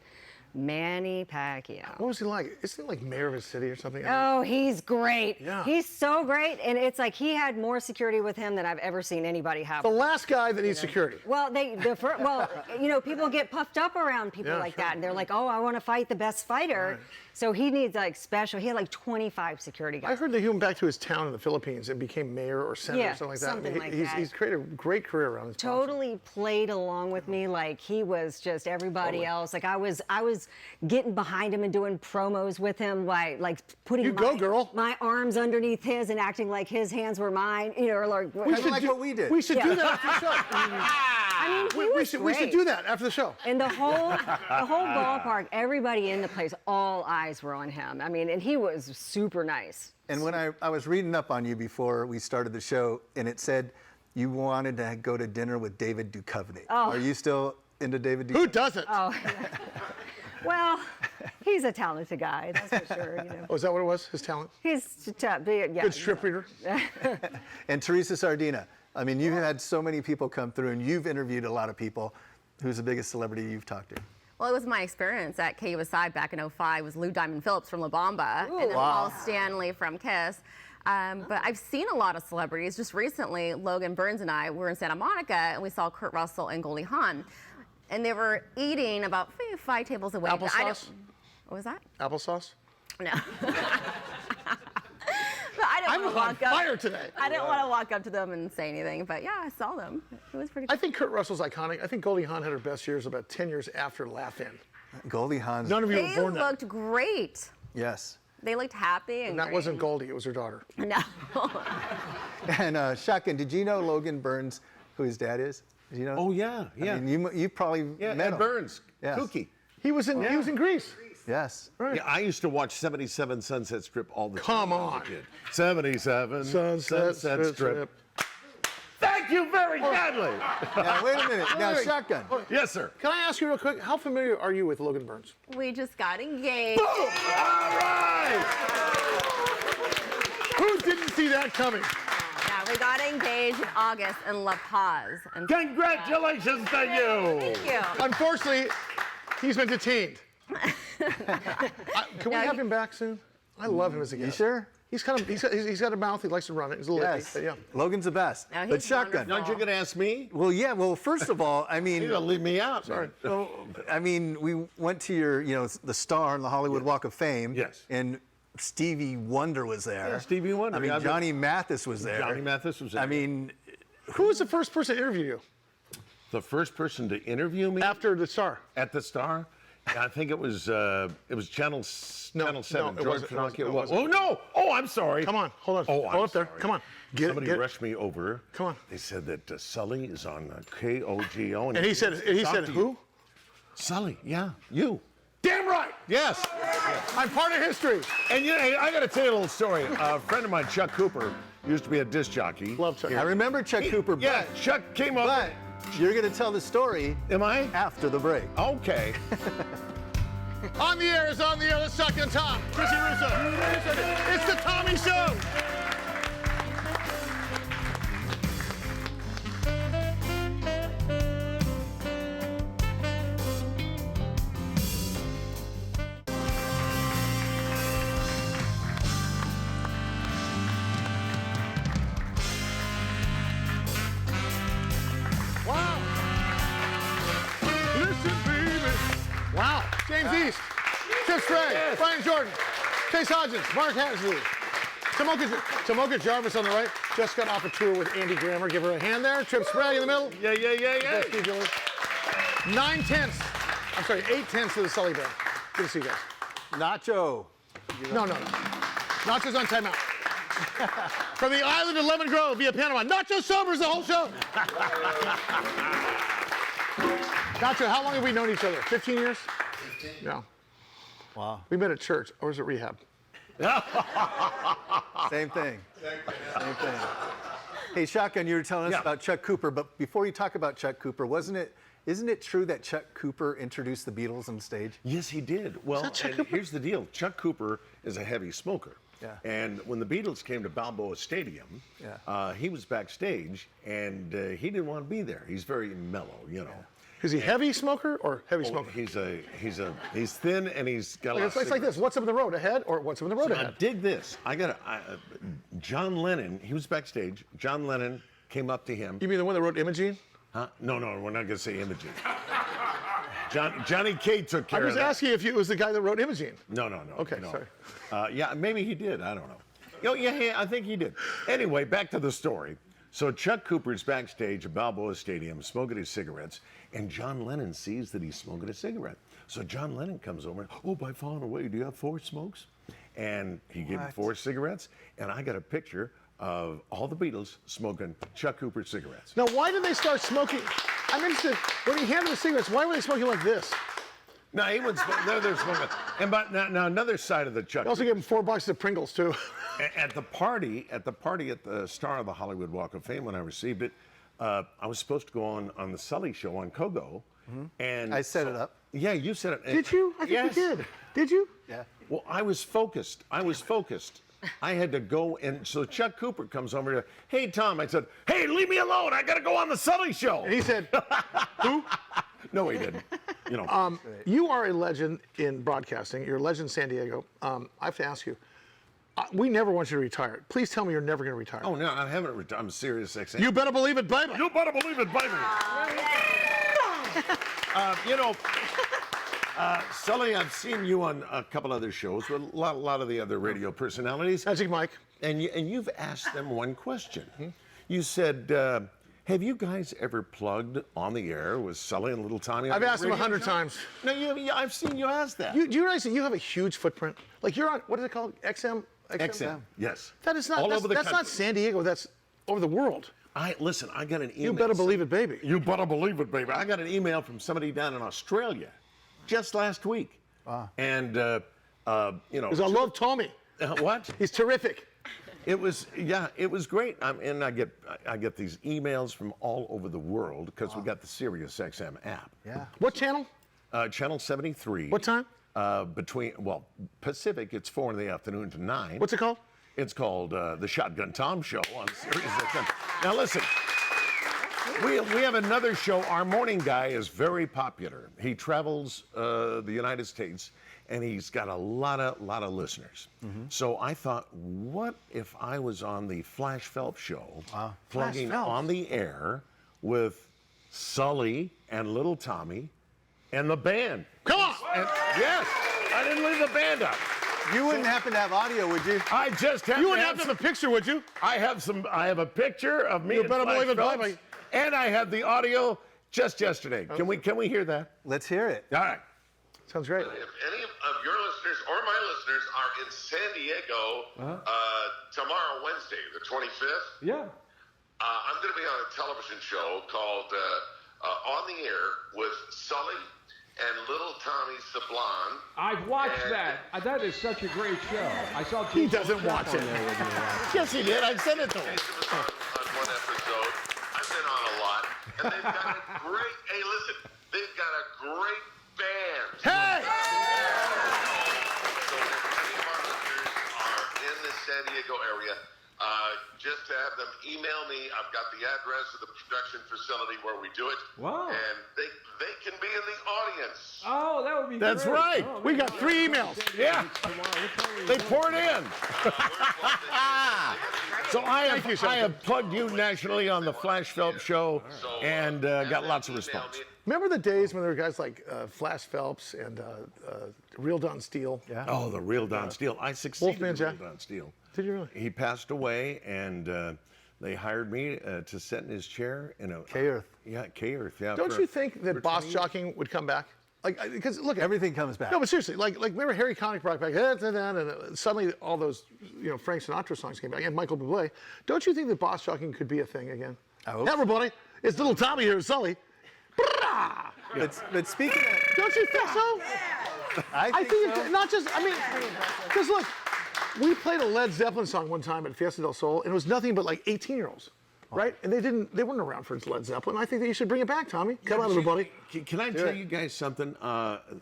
[SPEAKER 6] Manny Pacquiao.
[SPEAKER 2] What was he like? Isn't he like mayor of a city or something?
[SPEAKER 6] Oh, he's great.
[SPEAKER 2] Yeah.
[SPEAKER 6] He's so great. And it's like he had more security with him than I've ever seen anybody have.
[SPEAKER 2] The last guy that needs security.
[SPEAKER 6] Well, people get puffed up around people like that. And they're like, oh, I want to fight the best fighter.
[SPEAKER 2] Right.
[SPEAKER 6] So he needs he had like 25 security guys.
[SPEAKER 2] I heard that he went back to his town in the Philippines and became mayor or senator or something like that.
[SPEAKER 6] Something like that.
[SPEAKER 2] He's created a great career around this.
[SPEAKER 6] Totally played along with me like he was just everybody else. Like I was getting behind him and doing promos with him, like putting my arms underneath his and acting like his hands were mine. Or like
[SPEAKER 3] what we did.
[SPEAKER 2] We should do that after the show.
[SPEAKER 6] I mean,
[SPEAKER 2] we should do that after the show.
[SPEAKER 6] And the whole ballpark, everybody in the place, all eyes were on him. I mean, and he was super nice.
[SPEAKER 3] And when I was reading up on you before we started the show, and it said you wanted to go to dinner with David Duchovny.
[SPEAKER 6] Oh.
[SPEAKER 3] Are you still into David Duchovny?
[SPEAKER 2] Who doesn't?
[SPEAKER 6] Oh, well, he's a talented guy, that's for sure.
[SPEAKER 2] Oh, is that what it was? His talent?
[SPEAKER 6] He's
[SPEAKER 2] good strip reader.
[SPEAKER 3] And Teresa Sardina. I mean, you've had so many people come through, and you've interviewed a lot of people. Who's the biggest celebrity you've talked to?
[SPEAKER 7] Well, it was my experience at KUSI back in '05 was Lou Diamond Phillips from La Bamba and then Paul Stanley from KISS. But I've seen a lot of celebrities. Just recently, Logan Burns and I were in Santa Monica, and we saw Kurt Russell and Goldie Hawn. And they were eating about 5 tables away.
[SPEAKER 2] Applesauce?
[SPEAKER 7] What was that?
[SPEAKER 2] Applesauce?
[SPEAKER 7] No. But I didn't want to walk
[SPEAKER 2] fire today.
[SPEAKER 7] I didn't want to walk up to them and say anything, but yeah, I saw them. It was pretty cool.
[SPEAKER 2] I think Kurt Russell's iconic. I think Goldie Hawn had her best years about 10 years after Laugh In.
[SPEAKER 3] Goldie Hawn.
[SPEAKER 2] None of you were born
[SPEAKER 7] They
[SPEAKER 2] then.
[SPEAKER 7] looked great.
[SPEAKER 3] Yes.
[SPEAKER 7] They looked happy and
[SPEAKER 2] And that
[SPEAKER 7] great.
[SPEAKER 2] wasn't Goldie, it was her daughter.
[SPEAKER 7] No.
[SPEAKER 3] And Shotgun, did you know Logan Burns, who his dad is? Did you know?
[SPEAKER 4] Oh, yeah.
[SPEAKER 3] I mean, you probably met
[SPEAKER 4] Ed
[SPEAKER 3] him.
[SPEAKER 4] Burns.
[SPEAKER 3] Yes.
[SPEAKER 4] Kooky.
[SPEAKER 2] He was in Greece.
[SPEAKER 3] Yes.
[SPEAKER 2] Right.
[SPEAKER 4] Yeah, I used to watch 77 Sunset Strip all the time.
[SPEAKER 2] Come on.
[SPEAKER 4] 77 Sunset Strip. Thank you very kindly.
[SPEAKER 3] Now, wait a minute. Now, Shotgun.
[SPEAKER 4] Yes, sir.
[SPEAKER 2] Can I ask you real quick, how familiar are you with Logan Burns?
[SPEAKER 7] We just got engaged.
[SPEAKER 4] Boom! All right.
[SPEAKER 2] Who didn't see that coming?
[SPEAKER 7] Yeah, we got engaged in August in La Paz. And
[SPEAKER 4] Congratulations to you.
[SPEAKER 7] thank you.
[SPEAKER 2] Unfortunately, he's been detained. Can we have him back soon? I love him as a guest.
[SPEAKER 3] You sure?
[SPEAKER 2] He's got a mouth. He likes to run it. He's a little
[SPEAKER 3] Yes.
[SPEAKER 2] icky, but yeah.
[SPEAKER 3] Logan's the best.
[SPEAKER 7] No,
[SPEAKER 3] But
[SPEAKER 7] he's
[SPEAKER 3] Shotgun.
[SPEAKER 7] wonderful.
[SPEAKER 4] Aren't you going to ask me?
[SPEAKER 3] Well, yeah. Well, first of all, I mean,
[SPEAKER 4] You're going to leave me out.
[SPEAKER 2] Sorry.
[SPEAKER 3] well, I mean, we went to your, the star on the Hollywood Walk of Fame.
[SPEAKER 4] Yes.
[SPEAKER 3] And Stevie Wonder was there.
[SPEAKER 4] Yeah, Stevie Wonder.
[SPEAKER 3] I mean,
[SPEAKER 4] Yeah,
[SPEAKER 3] Johnny Mathis was there.
[SPEAKER 4] Johnny Mathis was there.
[SPEAKER 3] I mean,
[SPEAKER 2] Who was the first person to interview you
[SPEAKER 4] the first person to interview me
[SPEAKER 2] after the Star?
[SPEAKER 4] at the Star, I think it was Channel 7.
[SPEAKER 2] No,
[SPEAKER 4] George
[SPEAKER 2] it wasn't.
[SPEAKER 4] Pinocchio.
[SPEAKER 2] No, it
[SPEAKER 4] was.
[SPEAKER 2] wasn't.
[SPEAKER 4] Oh no! Oh, I'm sorry.
[SPEAKER 2] Come on, hold on.
[SPEAKER 4] Oh, I'm
[SPEAKER 2] hold up there.
[SPEAKER 4] sorry.
[SPEAKER 2] Come on.
[SPEAKER 4] Somebody
[SPEAKER 2] get
[SPEAKER 4] rushed me over.
[SPEAKER 2] Come on.
[SPEAKER 4] They said that Sully is on KOGO.
[SPEAKER 2] And he said who?
[SPEAKER 4] Sully. Yeah, you.
[SPEAKER 2] Damn right.
[SPEAKER 4] Yes.
[SPEAKER 2] I'm part of history.
[SPEAKER 4] And I got to tell you a little story. A friend of mine, Chuck Cooper, used to be a disc jockey.
[SPEAKER 2] Love Chuck.
[SPEAKER 3] I remember Chuck Cooper,
[SPEAKER 4] Yeah, Chuck came up.
[SPEAKER 3] but you're going to tell the story
[SPEAKER 4] Am I?
[SPEAKER 3] after the break.
[SPEAKER 4] Okay.
[SPEAKER 2] On the air is on the air. Let's talk on Tom. Chrissy Russo. It's the Tommy Show. Wow. Listen, baby. Wow. James East, Chip Spray, Brian Jordan, Chase Hodgins, Mark Hasley, Tamoka Jarvis on the right. Just got off a tour with Andy Grammer. Give her a hand there. Trip Spray in the middle.
[SPEAKER 4] Yeah.
[SPEAKER 2] 8/10 to the Sully Band. Good to see you guys.
[SPEAKER 3] Nacho.
[SPEAKER 2] No. Nacho's on timeout. From the island of Lemon Grove via Panama. Nacho Sobers the whole show. Nacho, how long have we known each other? 15 years? 15. Yeah.
[SPEAKER 3] Wow.
[SPEAKER 2] We met at church, or was it rehab?
[SPEAKER 3] Same thing. Same thing. Hey, Shotgun, you were telling us about Chuck Cooper, but before you talk about Chuck Cooper, isn't it true that Chuck Cooper introduced the Beatles on stage?
[SPEAKER 4] Yes, he did. Well, and here's the deal. Chuck Cooper is a heavy smoker.
[SPEAKER 3] Yeah.
[SPEAKER 4] And when the Beatles came to Balboa Stadium, he was backstage, and he didn't want to be there. He's very mellow, you know.
[SPEAKER 2] Is he heavy smoker or heavy smoker?
[SPEAKER 4] He's thin and he's got a lot of
[SPEAKER 2] It's like this. What's up in the road ahead or what's up in the road ahead?
[SPEAKER 4] Dig this. John Lennon, he was backstage. John Lennon came up to him.
[SPEAKER 2] You mean the one that wrote Imogene?
[SPEAKER 4] Huh? No, we're not going to say Imogene. Johnny K took care of that.
[SPEAKER 2] I was asking if it was the guy that wrote Imogene.
[SPEAKER 4] No.
[SPEAKER 2] Okay,
[SPEAKER 4] sorry. Yeah, maybe he did. I don't know. Yeah, I think he did. Anyway, back to the story. So Chuck Cooper's backstage at Balboa Stadium smoking his cigarettes, and John Lennon sees that he's smoking a cigarette. So John Lennon comes over and, by falling away, do you have 4 smokes? And he gave him 4 cigarettes, and I got a picture of all the Beatles smoking Chuck Cooper cigarettes.
[SPEAKER 2] Now, why did they start smoking? I'm interested, when he handed the cigarettes, why were they smoking like this?
[SPEAKER 4] No, he wouldn't smoke. They're smoking. And now another side of the Chuck.
[SPEAKER 2] They also gave him 4 boxes of Pringles, too.
[SPEAKER 4] At the party at the Star of the Hollywood Walk of Fame when I received it, I was supposed to go on the Sully show on Kogo, and
[SPEAKER 3] I set it up.
[SPEAKER 4] Yeah, you set it.
[SPEAKER 2] Did you? I think you did. Did you?
[SPEAKER 3] Yeah.
[SPEAKER 4] Well, I was focused. I had to go, and so Chuck Cooper comes over to, hey, Tom. I said, hey, leave me alone. I got to go on the Sully show.
[SPEAKER 2] And he said, who?
[SPEAKER 4] No, he didn't. You know.
[SPEAKER 2] You are a legend in broadcasting. You're a legend in San Diego. I have to ask you, we never want you to retire. Please tell me you're never going to retire.
[SPEAKER 4] Oh, no, I haven't retired. I'm serious.
[SPEAKER 2] You better believe it, baby.
[SPEAKER 4] You better believe it, baby. Sully, I've seen you on a couple other shows with a lot of the other radio personalities.
[SPEAKER 2] Magic Mike.
[SPEAKER 4] And you've asked them one question. You said, have you guys ever plugged on the air with Sully and Little Tommy?
[SPEAKER 2] I've asked them 100 times.
[SPEAKER 4] No, I've seen you ask that.
[SPEAKER 2] Do you realize that you have a huge footprint? Like you're on, what is it called? XM?
[SPEAKER 4] XM, yes.
[SPEAKER 2] That is not, that's not San Diego, that's over the world.
[SPEAKER 4] Listen, I got an email.
[SPEAKER 2] You better believe it, baby.
[SPEAKER 4] You better believe it, baby. I got an email from somebody down in Australia just last week.
[SPEAKER 2] Wow.
[SPEAKER 4] And,
[SPEAKER 2] I love Tommy.
[SPEAKER 4] What?
[SPEAKER 2] He's terrific.
[SPEAKER 4] It was great. And I get these emails from all over the world because we got the Sirius XM app.
[SPEAKER 2] Yeah. What channel?
[SPEAKER 4] Channel 73.
[SPEAKER 2] What time?
[SPEAKER 4] Pacific, it's 4 in the afternoon to 9.
[SPEAKER 2] What's it called?
[SPEAKER 4] It's called the Shotgun Tom Show on Sirius XM. Now listen, we have another show. Our morning guy is very popular. He travels the United States, and he's got a lot of listeners. So I thought, what if I was on the Flash Phelps show, plugging on the air with Sully and Little Tommy and the band?
[SPEAKER 2] Come on!
[SPEAKER 4] Yes, I didn't leave the band out.
[SPEAKER 3] You wouldn't happen to have audio, would you?
[SPEAKER 4] I just have.
[SPEAKER 2] You wouldn't have to have a picture, would you?
[SPEAKER 4] I have a picture of me.
[SPEAKER 2] You better believe it, baby.
[SPEAKER 4] And I have the audio just yesterday. Can we hear that?
[SPEAKER 3] Let's hear it.
[SPEAKER 4] All right.
[SPEAKER 2] Sounds great.
[SPEAKER 9] If any of your listeners or my listeners are in San Diego tomorrow, Wednesday, the 25th, I'm going to be on a television show called On the Air with Sully and Little Tommy Sablon.
[SPEAKER 1] I've watched that. That is such a great show. I saw.
[SPEAKER 2] He doesn't watch it.
[SPEAKER 4] Yes, he did. I sent it to him.
[SPEAKER 9] Jason was on one episode. I've been on a lot. And they've got a great, hey, listen, they've got a great band.
[SPEAKER 2] Hey!
[SPEAKER 9] So if any of our listeners are in the San Diego area, just to have them email me. I've got the address of the production facility where we do it.
[SPEAKER 1] Wow.
[SPEAKER 9] And they can be in the audience.
[SPEAKER 1] Oh, that would be
[SPEAKER 2] That's
[SPEAKER 1] great.
[SPEAKER 2] right.
[SPEAKER 1] Oh,
[SPEAKER 2] We got 3 emails.
[SPEAKER 4] Yeah. They poured in. So I have plugged you nationally on the Flash Phelps show and got lots of response.
[SPEAKER 2] Remember the days when there were guys like Flash Phelps and Real Don Steele?
[SPEAKER 3] Yeah.
[SPEAKER 4] Oh, the real Don Steele. I succeeded
[SPEAKER 2] Wolfman
[SPEAKER 4] in
[SPEAKER 2] Jack.
[SPEAKER 4] Real Don Steele.
[SPEAKER 2] Did you really?
[SPEAKER 4] He passed away, and they hired me to sit in his chair.
[SPEAKER 3] K-Earth.
[SPEAKER 4] Yeah, K-Earth, yeah.
[SPEAKER 2] Don't you think that boss jockeying would come back? Like, because look,
[SPEAKER 3] Everything comes back.
[SPEAKER 2] No, but seriously, like remember Harry Connick brought back, and suddenly all those, Frank Sinatra songs came back, and Michael Bublé. Don't you think that boss jockeying could be a thing again?
[SPEAKER 3] I hope so.
[SPEAKER 2] Everybody, it's little Tommy here, Sully.
[SPEAKER 3] But speaking of,
[SPEAKER 2] Don't you think so?
[SPEAKER 3] I think so.
[SPEAKER 2] Not just, because look, we played a Led Zeppelin song one time at Fiesta del Sol, and it was nothing but like 18-year-olds. Right? And they weren't around for Led Zeppelin. I think that you should bring it back, Tommy. Come on, everybody.
[SPEAKER 4] Can I tell you guys something?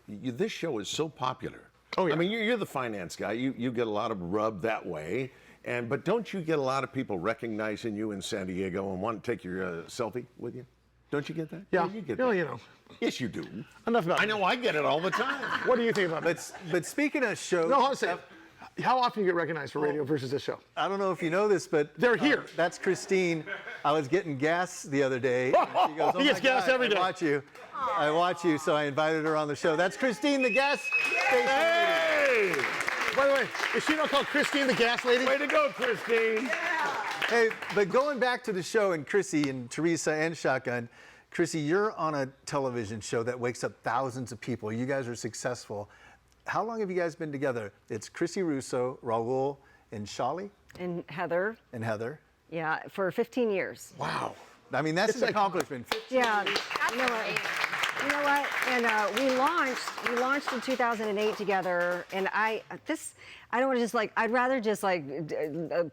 [SPEAKER 4] This show is so popular.
[SPEAKER 2] Oh, yeah.
[SPEAKER 4] I mean, you're the finance guy. You get a lot of rub that way. But don't you get a lot of people recognizing you in San Diego and want to take your selfie with you? Don't you get that?
[SPEAKER 2] Yeah.
[SPEAKER 4] You get
[SPEAKER 2] Well,
[SPEAKER 4] that. Yes, you do.
[SPEAKER 2] Enough about
[SPEAKER 4] I know I get it all the time.
[SPEAKER 2] What do you think about it?
[SPEAKER 3] But speaking of shows,
[SPEAKER 2] No, honestly, how often do you get recognized for radio versus this show?
[SPEAKER 3] I don't know if you know this, but
[SPEAKER 2] They're here.
[SPEAKER 3] That's Christine. I was getting gas the other day. And she goes,
[SPEAKER 2] He gets gas every day.
[SPEAKER 3] I watch you, so I invited her on the show. That's Christine, the gas station lady.
[SPEAKER 2] Hey! By the way, is she not called Christine the Gas Lady?
[SPEAKER 4] Way to go, Christine.
[SPEAKER 3] Hey, but going back to the show and Chrissy and Teresa and Shotgun, Chrissy, you're on a television show that wakes up thousands of people. You guys are successful. How long have you guys been together? It's Chrissy Russo, Raul, and Sully?
[SPEAKER 6] And Heather.
[SPEAKER 3] And Heather.
[SPEAKER 6] Yeah, for 15 years.
[SPEAKER 2] Wow.
[SPEAKER 3] I mean, that's an accomplishment.
[SPEAKER 6] Yeah. You know what? And we launched in 2008 together. And I don't want to just I'd rather just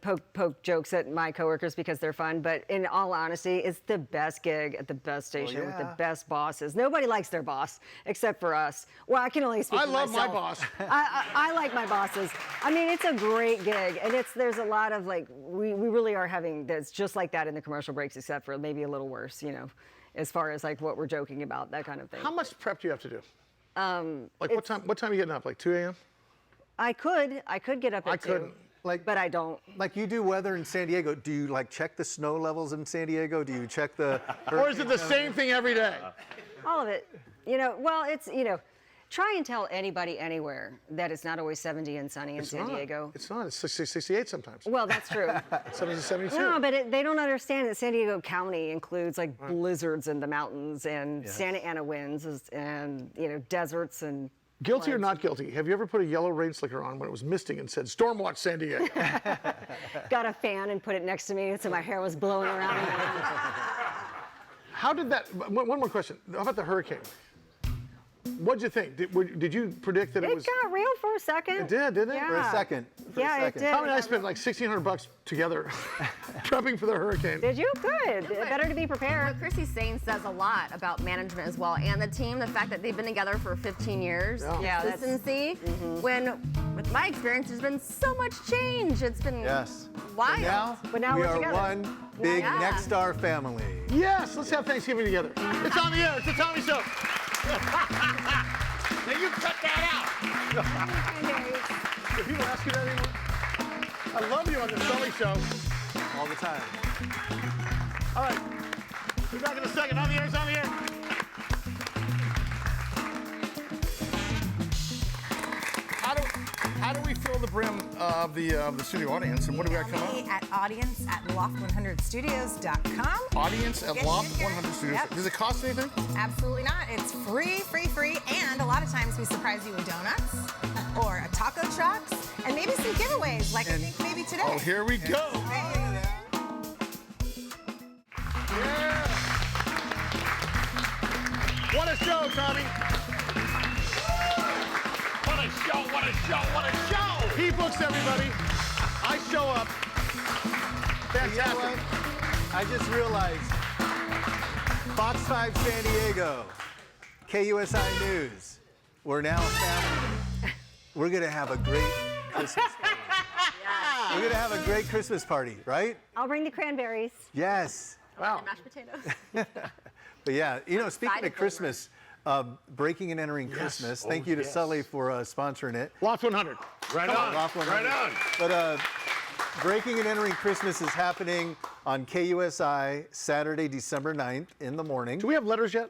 [SPEAKER 6] poke jokes at my coworkers because they're fun. But in all honesty, it's the best gig at the best station with the best bosses. Nobody likes their boss except for us. Well, I can only speak for myself.
[SPEAKER 2] I love my boss.
[SPEAKER 6] I like my bosses. I mean, it's a great gig, and there's a lot of we really are having that's just like that in the commercial breaks, except for maybe a little worse, as far as what we're joking about, that kind of thing.
[SPEAKER 2] How much prep do you have to do? What time are you getting up? Like 2 a.m.?
[SPEAKER 6] I could get up at 2. But I don't.
[SPEAKER 3] Like you do weather in San Diego, do you check the snow levels in San Diego? Do you check the
[SPEAKER 2] Or is it the same thing every day?
[SPEAKER 6] All of it. Well, it's, try and tell anybody anywhere that it's not always 70 and sunny in San Diego.
[SPEAKER 2] It's not. It's 68 sometimes.
[SPEAKER 6] Well, that's true.
[SPEAKER 2] 70 to 72.
[SPEAKER 6] No, but they don't understand that San Diego County includes blizzards in the mountains and Santa Ana winds and, deserts and
[SPEAKER 2] Guilty or not guilty? Have you ever put a yellow rain slicker on when it was misting and said, "Storm watch San Diego"?
[SPEAKER 6] Got a fan and put it next to me so my hair was blowing around.
[SPEAKER 2] How did that? One more question. How about the hurricane? What'd you think? Did you predict that it was?
[SPEAKER 6] It got real for a second.
[SPEAKER 2] It did, didn't it?
[SPEAKER 6] Yeah.
[SPEAKER 3] For a second.
[SPEAKER 6] It did.
[SPEAKER 2] Tommy and I spent like $1,600 together prepping for the hurricane.
[SPEAKER 6] Did you? Good. Better to be prepared.
[SPEAKER 7] What Chrissy's saying says a lot about management as well, and the team. The fact that they've been together for 15 years, consistency. When, with my experience, there's been so much change. It's been wild.
[SPEAKER 6] But now
[SPEAKER 3] we
[SPEAKER 6] we're
[SPEAKER 3] are
[SPEAKER 6] together.
[SPEAKER 3] one big Next Star family.
[SPEAKER 2] Yes, let's have Thanksgiving together. It's on the air. It's the Tommy Show.
[SPEAKER 4] Now you cut that out.
[SPEAKER 2] Do people ask you that anymore? I love you on the Sully Show.
[SPEAKER 3] All the time.
[SPEAKER 2] All right. Be back in a second. On the air. It's on the air. How do we fill the brim of the studio audience, and what do we got coming up?
[SPEAKER 8] At audience@loft100studios.com.
[SPEAKER 2] Audience at Loft 100 Studios.
[SPEAKER 8] Yep.
[SPEAKER 2] Does it cost anything?
[SPEAKER 8] Absolutely not. It's free, and a lot of times we surprise you with donuts or taco trucks and maybe some giveaways, like I think maybe today.
[SPEAKER 2] Oh, here we go. Yeah. What a show, Tommy.
[SPEAKER 4] What a show, what a show, what a show!
[SPEAKER 2] He books everybody. I show up. Fantastic.
[SPEAKER 3] You know what? I just realized Fox 5 San Diego, KUSI News, we're now a family. We're going to have a great Christmas party. We're going to have a great Christmas party, right?
[SPEAKER 6] I'll bring the cranberries.
[SPEAKER 3] Yes.
[SPEAKER 2] Wow.
[SPEAKER 7] Mashed potatoes.
[SPEAKER 3] But yeah, speaking of Christmas, breaking and entering Christmas. Thank you to Sully for sponsoring it.
[SPEAKER 2] Loft 100.
[SPEAKER 4] Right on.
[SPEAKER 3] Loft 100.
[SPEAKER 4] Right on.
[SPEAKER 3] But breaking and entering Christmas is happening on KUSI Saturday, December 9th in the morning.
[SPEAKER 2] Do we have letters yet?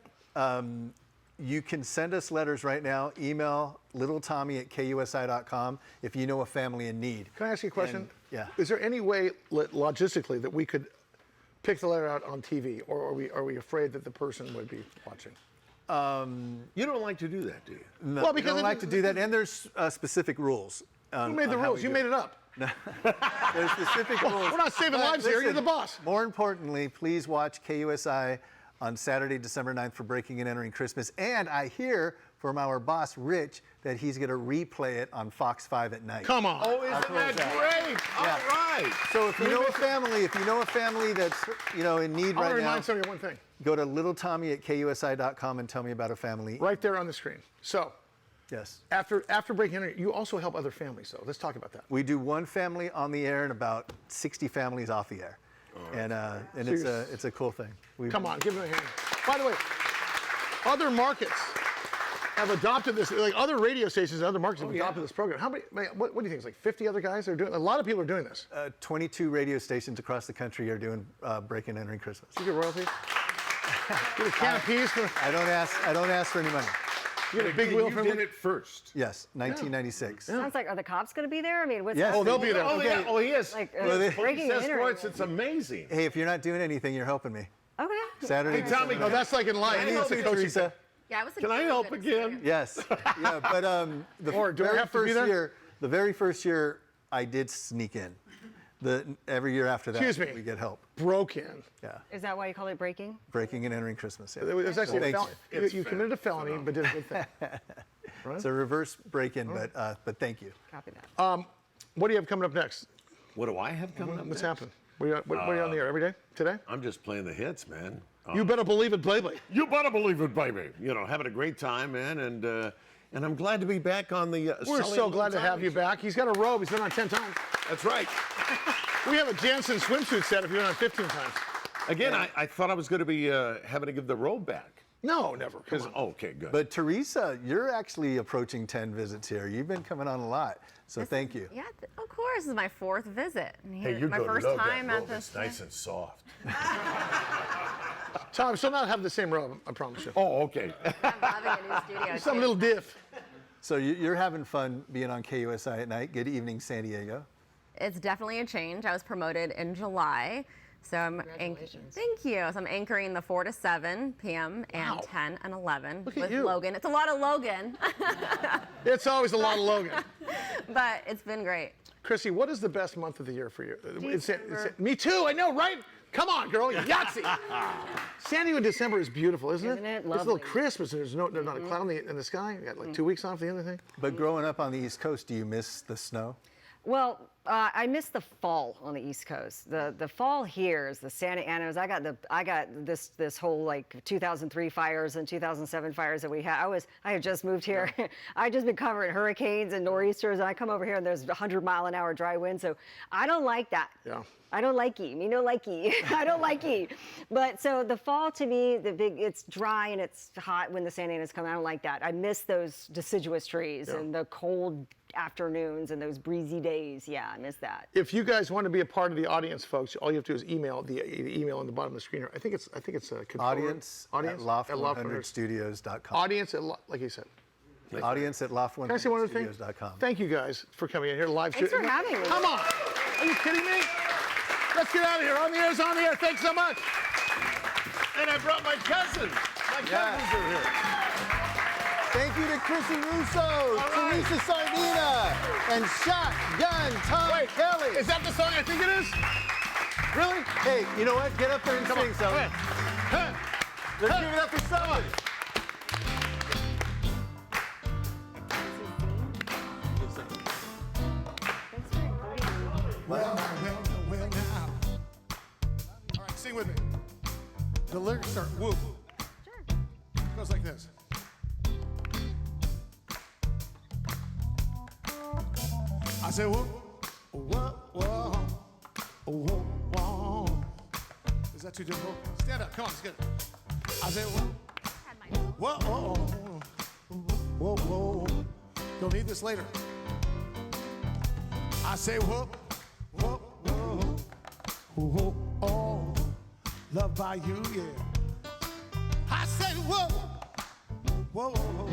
[SPEAKER 3] You can send us letters right now. Email littletommy@kusi.com if you know a family in need.
[SPEAKER 2] Can I ask you a question?
[SPEAKER 3] Yeah.
[SPEAKER 2] Is there any way logistically that we could pick the letter out on TV, or are we afraid that the person would be watching?
[SPEAKER 4] You don't like to do that, do you?
[SPEAKER 3] No,
[SPEAKER 2] Well,
[SPEAKER 3] we
[SPEAKER 2] because
[SPEAKER 3] don't like to do that, and there's specific rules.
[SPEAKER 2] Who made the rules? You made it up.
[SPEAKER 3] There's specific rules.
[SPEAKER 2] We're not saving
[SPEAKER 3] But
[SPEAKER 2] lives here. You're
[SPEAKER 3] listen,
[SPEAKER 2] the boss.
[SPEAKER 3] More importantly, please watch KUSI on Saturday, December 9th for Breaking and Entering Christmas. And I hear from our boss, Rich, that he's going to replay it on Fox 5 at night.
[SPEAKER 2] Come on.
[SPEAKER 4] Oh, isn't that great? All right.
[SPEAKER 3] So if you know a family that's in need
[SPEAKER 2] I want to
[SPEAKER 3] right now,
[SPEAKER 2] remind somebody of one thing.
[SPEAKER 3] go to littletommy@kusi.com and tell me about a family.
[SPEAKER 2] Right there on the screen. So,
[SPEAKER 3] Yes.
[SPEAKER 2] after Breaking and Entering, you also help other families, though. Let's talk about that.
[SPEAKER 3] We do one family on the air and about 60 families off the air. And it's a cool thing.
[SPEAKER 2] Come on, give them a hand. By the way, other markets have adopted this, like other radio stations in other markets have adopted this program. How many, what do you think, it's like 50 other guys that are doing it? A lot of people are doing this.
[SPEAKER 3] 22 radio stations across the country are doing Breaking and Entering Christmas.
[SPEAKER 2] You get royalties? Get a can of peas for...
[SPEAKER 3] I don't ask for any money.
[SPEAKER 2] You get a big wheel
[SPEAKER 4] You
[SPEAKER 2] from
[SPEAKER 4] did it first.
[SPEAKER 3] Yes, 1996.
[SPEAKER 6] Sounds like, are the cops going to be there? I mean, what's
[SPEAKER 3] Yes.
[SPEAKER 2] Oh, they'll be there.
[SPEAKER 4] Oh, yeah. Oh, he is.
[SPEAKER 6] like
[SPEAKER 4] He
[SPEAKER 6] breaking and
[SPEAKER 4] says
[SPEAKER 6] entering?
[SPEAKER 4] once, it's amazing.
[SPEAKER 3] Hey, if you're not doing anything, you're helping me.
[SPEAKER 6] Okay.
[SPEAKER 3] Saturday.
[SPEAKER 4] Hey, Tommy,
[SPEAKER 2] No, that's like in life.
[SPEAKER 4] Can I help
[SPEAKER 2] It's a
[SPEAKER 4] you,
[SPEAKER 2] coaching
[SPEAKER 3] Teresa.
[SPEAKER 2] thing.
[SPEAKER 7] Yeah, it was a
[SPEAKER 4] Can I
[SPEAKER 7] really
[SPEAKER 4] help
[SPEAKER 7] good
[SPEAKER 4] again?
[SPEAKER 7] experience.
[SPEAKER 3] Yes. Yeah, but the
[SPEAKER 2] Or do I
[SPEAKER 3] very
[SPEAKER 2] have to be
[SPEAKER 3] first
[SPEAKER 2] there?
[SPEAKER 3] year, the very first year, I did sneak in. Every year after that,
[SPEAKER 2] Excuse me.
[SPEAKER 3] we get help.
[SPEAKER 2] Broke in.
[SPEAKER 3] Yeah,
[SPEAKER 6] Is that why you call it breaking?
[SPEAKER 3] Breaking and Entering Christmas. Yeah.
[SPEAKER 2] It was actually a
[SPEAKER 3] Thank
[SPEAKER 2] felony. You committed a felony, but did a good thing.
[SPEAKER 3] It's a reverse break-in, but thank you.
[SPEAKER 6] Copy that.
[SPEAKER 2] What do you have coming up next?
[SPEAKER 4] What do I have coming up
[SPEAKER 2] What's
[SPEAKER 4] next?
[SPEAKER 2] happening? What are you on the air every day? Today?
[SPEAKER 4] I'm just playing the hits, man.
[SPEAKER 2] You better believe it, baby.
[SPEAKER 4] You better believe it, baby. Having a great time, man, and I'm glad to be back on the.
[SPEAKER 2] We're
[SPEAKER 4] Sully
[SPEAKER 2] so
[SPEAKER 4] and
[SPEAKER 2] glad to have
[SPEAKER 4] Tommy
[SPEAKER 2] you
[SPEAKER 4] show.
[SPEAKER 2] back. He's got a robe. He's been on 10 times.
[SPEAKER 4] That's right.
[SPEAKER 2] We have a Jansen swimsuit set if you're on 15 times.
[SPEAKER 4] Again, I thought I was going to be having to give the robe back.
[SPEAKER 2] No, never. Come on.
[SPEAKER 4] Okay, good.
[SPEAKER 3] But Teresa, you're actually approaching 10 visits here. You've been coming on a lot, so thank you.
[SPEAKER 7] Yeah, of course. This is my 4th visit.
[SPEAKER 4] hey, you're
[SPEAKER 7] my
[SPEAKER 4] going
[SPEAKER 7] first
[SPEAKER 4] to love
[SPEAKER 7] time
[SPEAKER 4] that
[SPEAKER 7] at
[SPEAKER 4] robe.
[SPEAKER 7] this.
[SPEAKER 4] It's nice and soft.
[SPEAKER 2] Tom, still not have the same robe, I promise you.
[SPEAKER 4] Oh, okay.
[SPEAKER 7] I'm loving a new studio.
[SPEAKER 2] Some
[SPEAKER 7] too.
[SPEAKER 2] little diff.
[SPEAKER 3] So you're having fun being on KUSI at night. Good evening, San Diego.
[SPEAKER 7] It's definitely a change. I was promoted in July. So thank you. So I'm anchoring the 4 to 7 p.m. and 10 and 11
[SPEAKER 2] Look at
[SPEAKER 7] with
[SPEAKER 2] you.
[SPEAKER 7] Logan. It's a lot of Logan,
[SPEAKER 2] It's always a lot of Logan.
[SPEAKER 7] but it's been great.
[SPEAKER 2] Chrissy, what is the best month of the year for you? Me too, I know, right? Come on, girl, Yahtzee. San Diego in December is beautiful, isn't it?
[SPEAKER 6] Isn't it
[SPEAKER 2] It's a little
[SPEAKER 6] lovely?
[SPEAKER 2] crisp. There's not a cloud in the sky. You got like 2 weeks off the end of the thing.
[SPEAKER 3] But growing up on the East Coast, do you miss the snow?
[SPEAKER 6] Well, I miss the fall on the East Coast. The fall here is the Santa Anas. I got this whole like 2003 fires and 2007 fires that we had. I had just moved here. I just been covering hurricanes and nor'easters, and I come over here and there's 100-mile-an-hour dry wind. So I don't like that.
[SPEAKER 2] Yeah.
[SPEAKER 6] I don't like it. Me no likey. I don't like it. But so the fall to me, it's dry and it's hot when the Santa Anas come. I don't like that. I miss those deciduous trees and the cold afternoons and those breezy days. Yeah, I miss that.
[SPEAKER 2] If you guys want to be a part of the audience, folks, all you have to do is email the email on the bottom of the screen. I think it's
[SPEAKER 3] Audience at loft100studios.com.
[SPEAKER 2] Audience at like you said.
[SPEAKER 3] Audience at
[SPEAKER 2] Can I say one other thing?
[SPEAKER 3] loft100studios.com.
[SPEAKER 2] Thank you guys for coming in here live.
[SPEAKER 6] Thanks for having me.
[SPEAKER 2] Come on. Are you kidding me? Let's get out of here. On the air's on the air. Thanks so much.
[SPEAKER 4] And I brought my cousins. My cousins are here.
[SPEAKER 3] Thank you to Chrissy Russo, Teresa Sardina, and Shotgun Tom Kelly.
[SPEAKER 2] Is that the song I think it is? Really?
[SPEAKER 3] Hey, you know what? Get up there and sing something. Let's give it up for someone.
[SPEAKER 10] Well, now. All right, sing with me. The lyrics start whoop. Sure. It goes like this. I say whoop, whoa, whoa, whoa, whoa. Is that too difficult? Stand up, come on, let's get it. I say whoop, whoa, whoa, whoa, whoa. You'll need this later. I say whoop, whoop, whoa, whoa, oh, loved by you, yeah. I said whoa, whoa, whoa,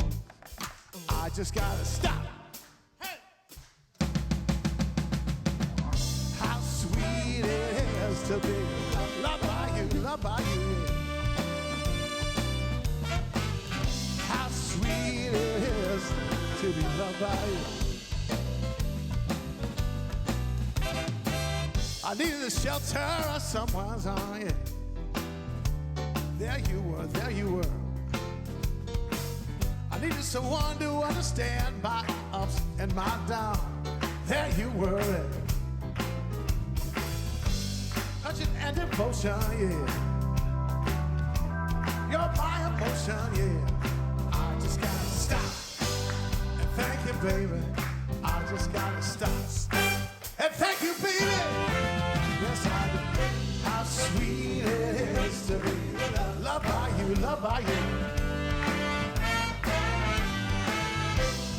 [SPEAKER 10] I just gotta stop. Hey, how sweet it is to be loved by you, yeah. by you. I needed a shelter of someone's arm, yeah. There you were, there you were. I needed someone to understand my ups and my downs. There you were. Touching and devotion, yeah. You're my emotion, yeah. I just gotta stop and thank you, baby. I just gotta stop and thank you, baby. Yes, I do. How sweet it is to be loved by you, loved by you.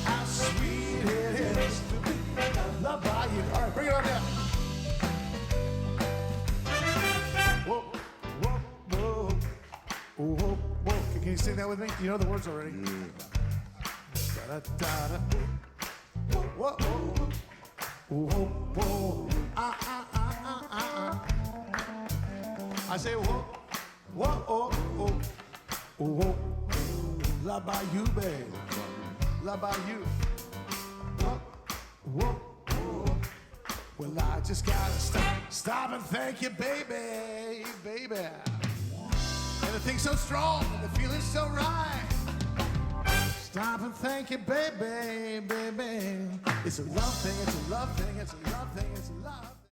[SPEAKER 10] How sweet it is to be loved by you. All right, bring it on down. Whoa, whoa, whoa, whoa, whoa. Can you sing that with me? You know the words already. Da-da-da-da. Whoa, whoa, whoa. Whoa, whoa, I say whoa, whoa, oh, oh, whoa, love by you, babe, love by you. Whoa, whoa, whoa. Well, I just gotta stop and thank you, baby, baby. And the thing's so strong, and the feeling's so right. Stop and thank you, baby, baby. It's a love thing, it's a love thing, it's a love thing, it's a love.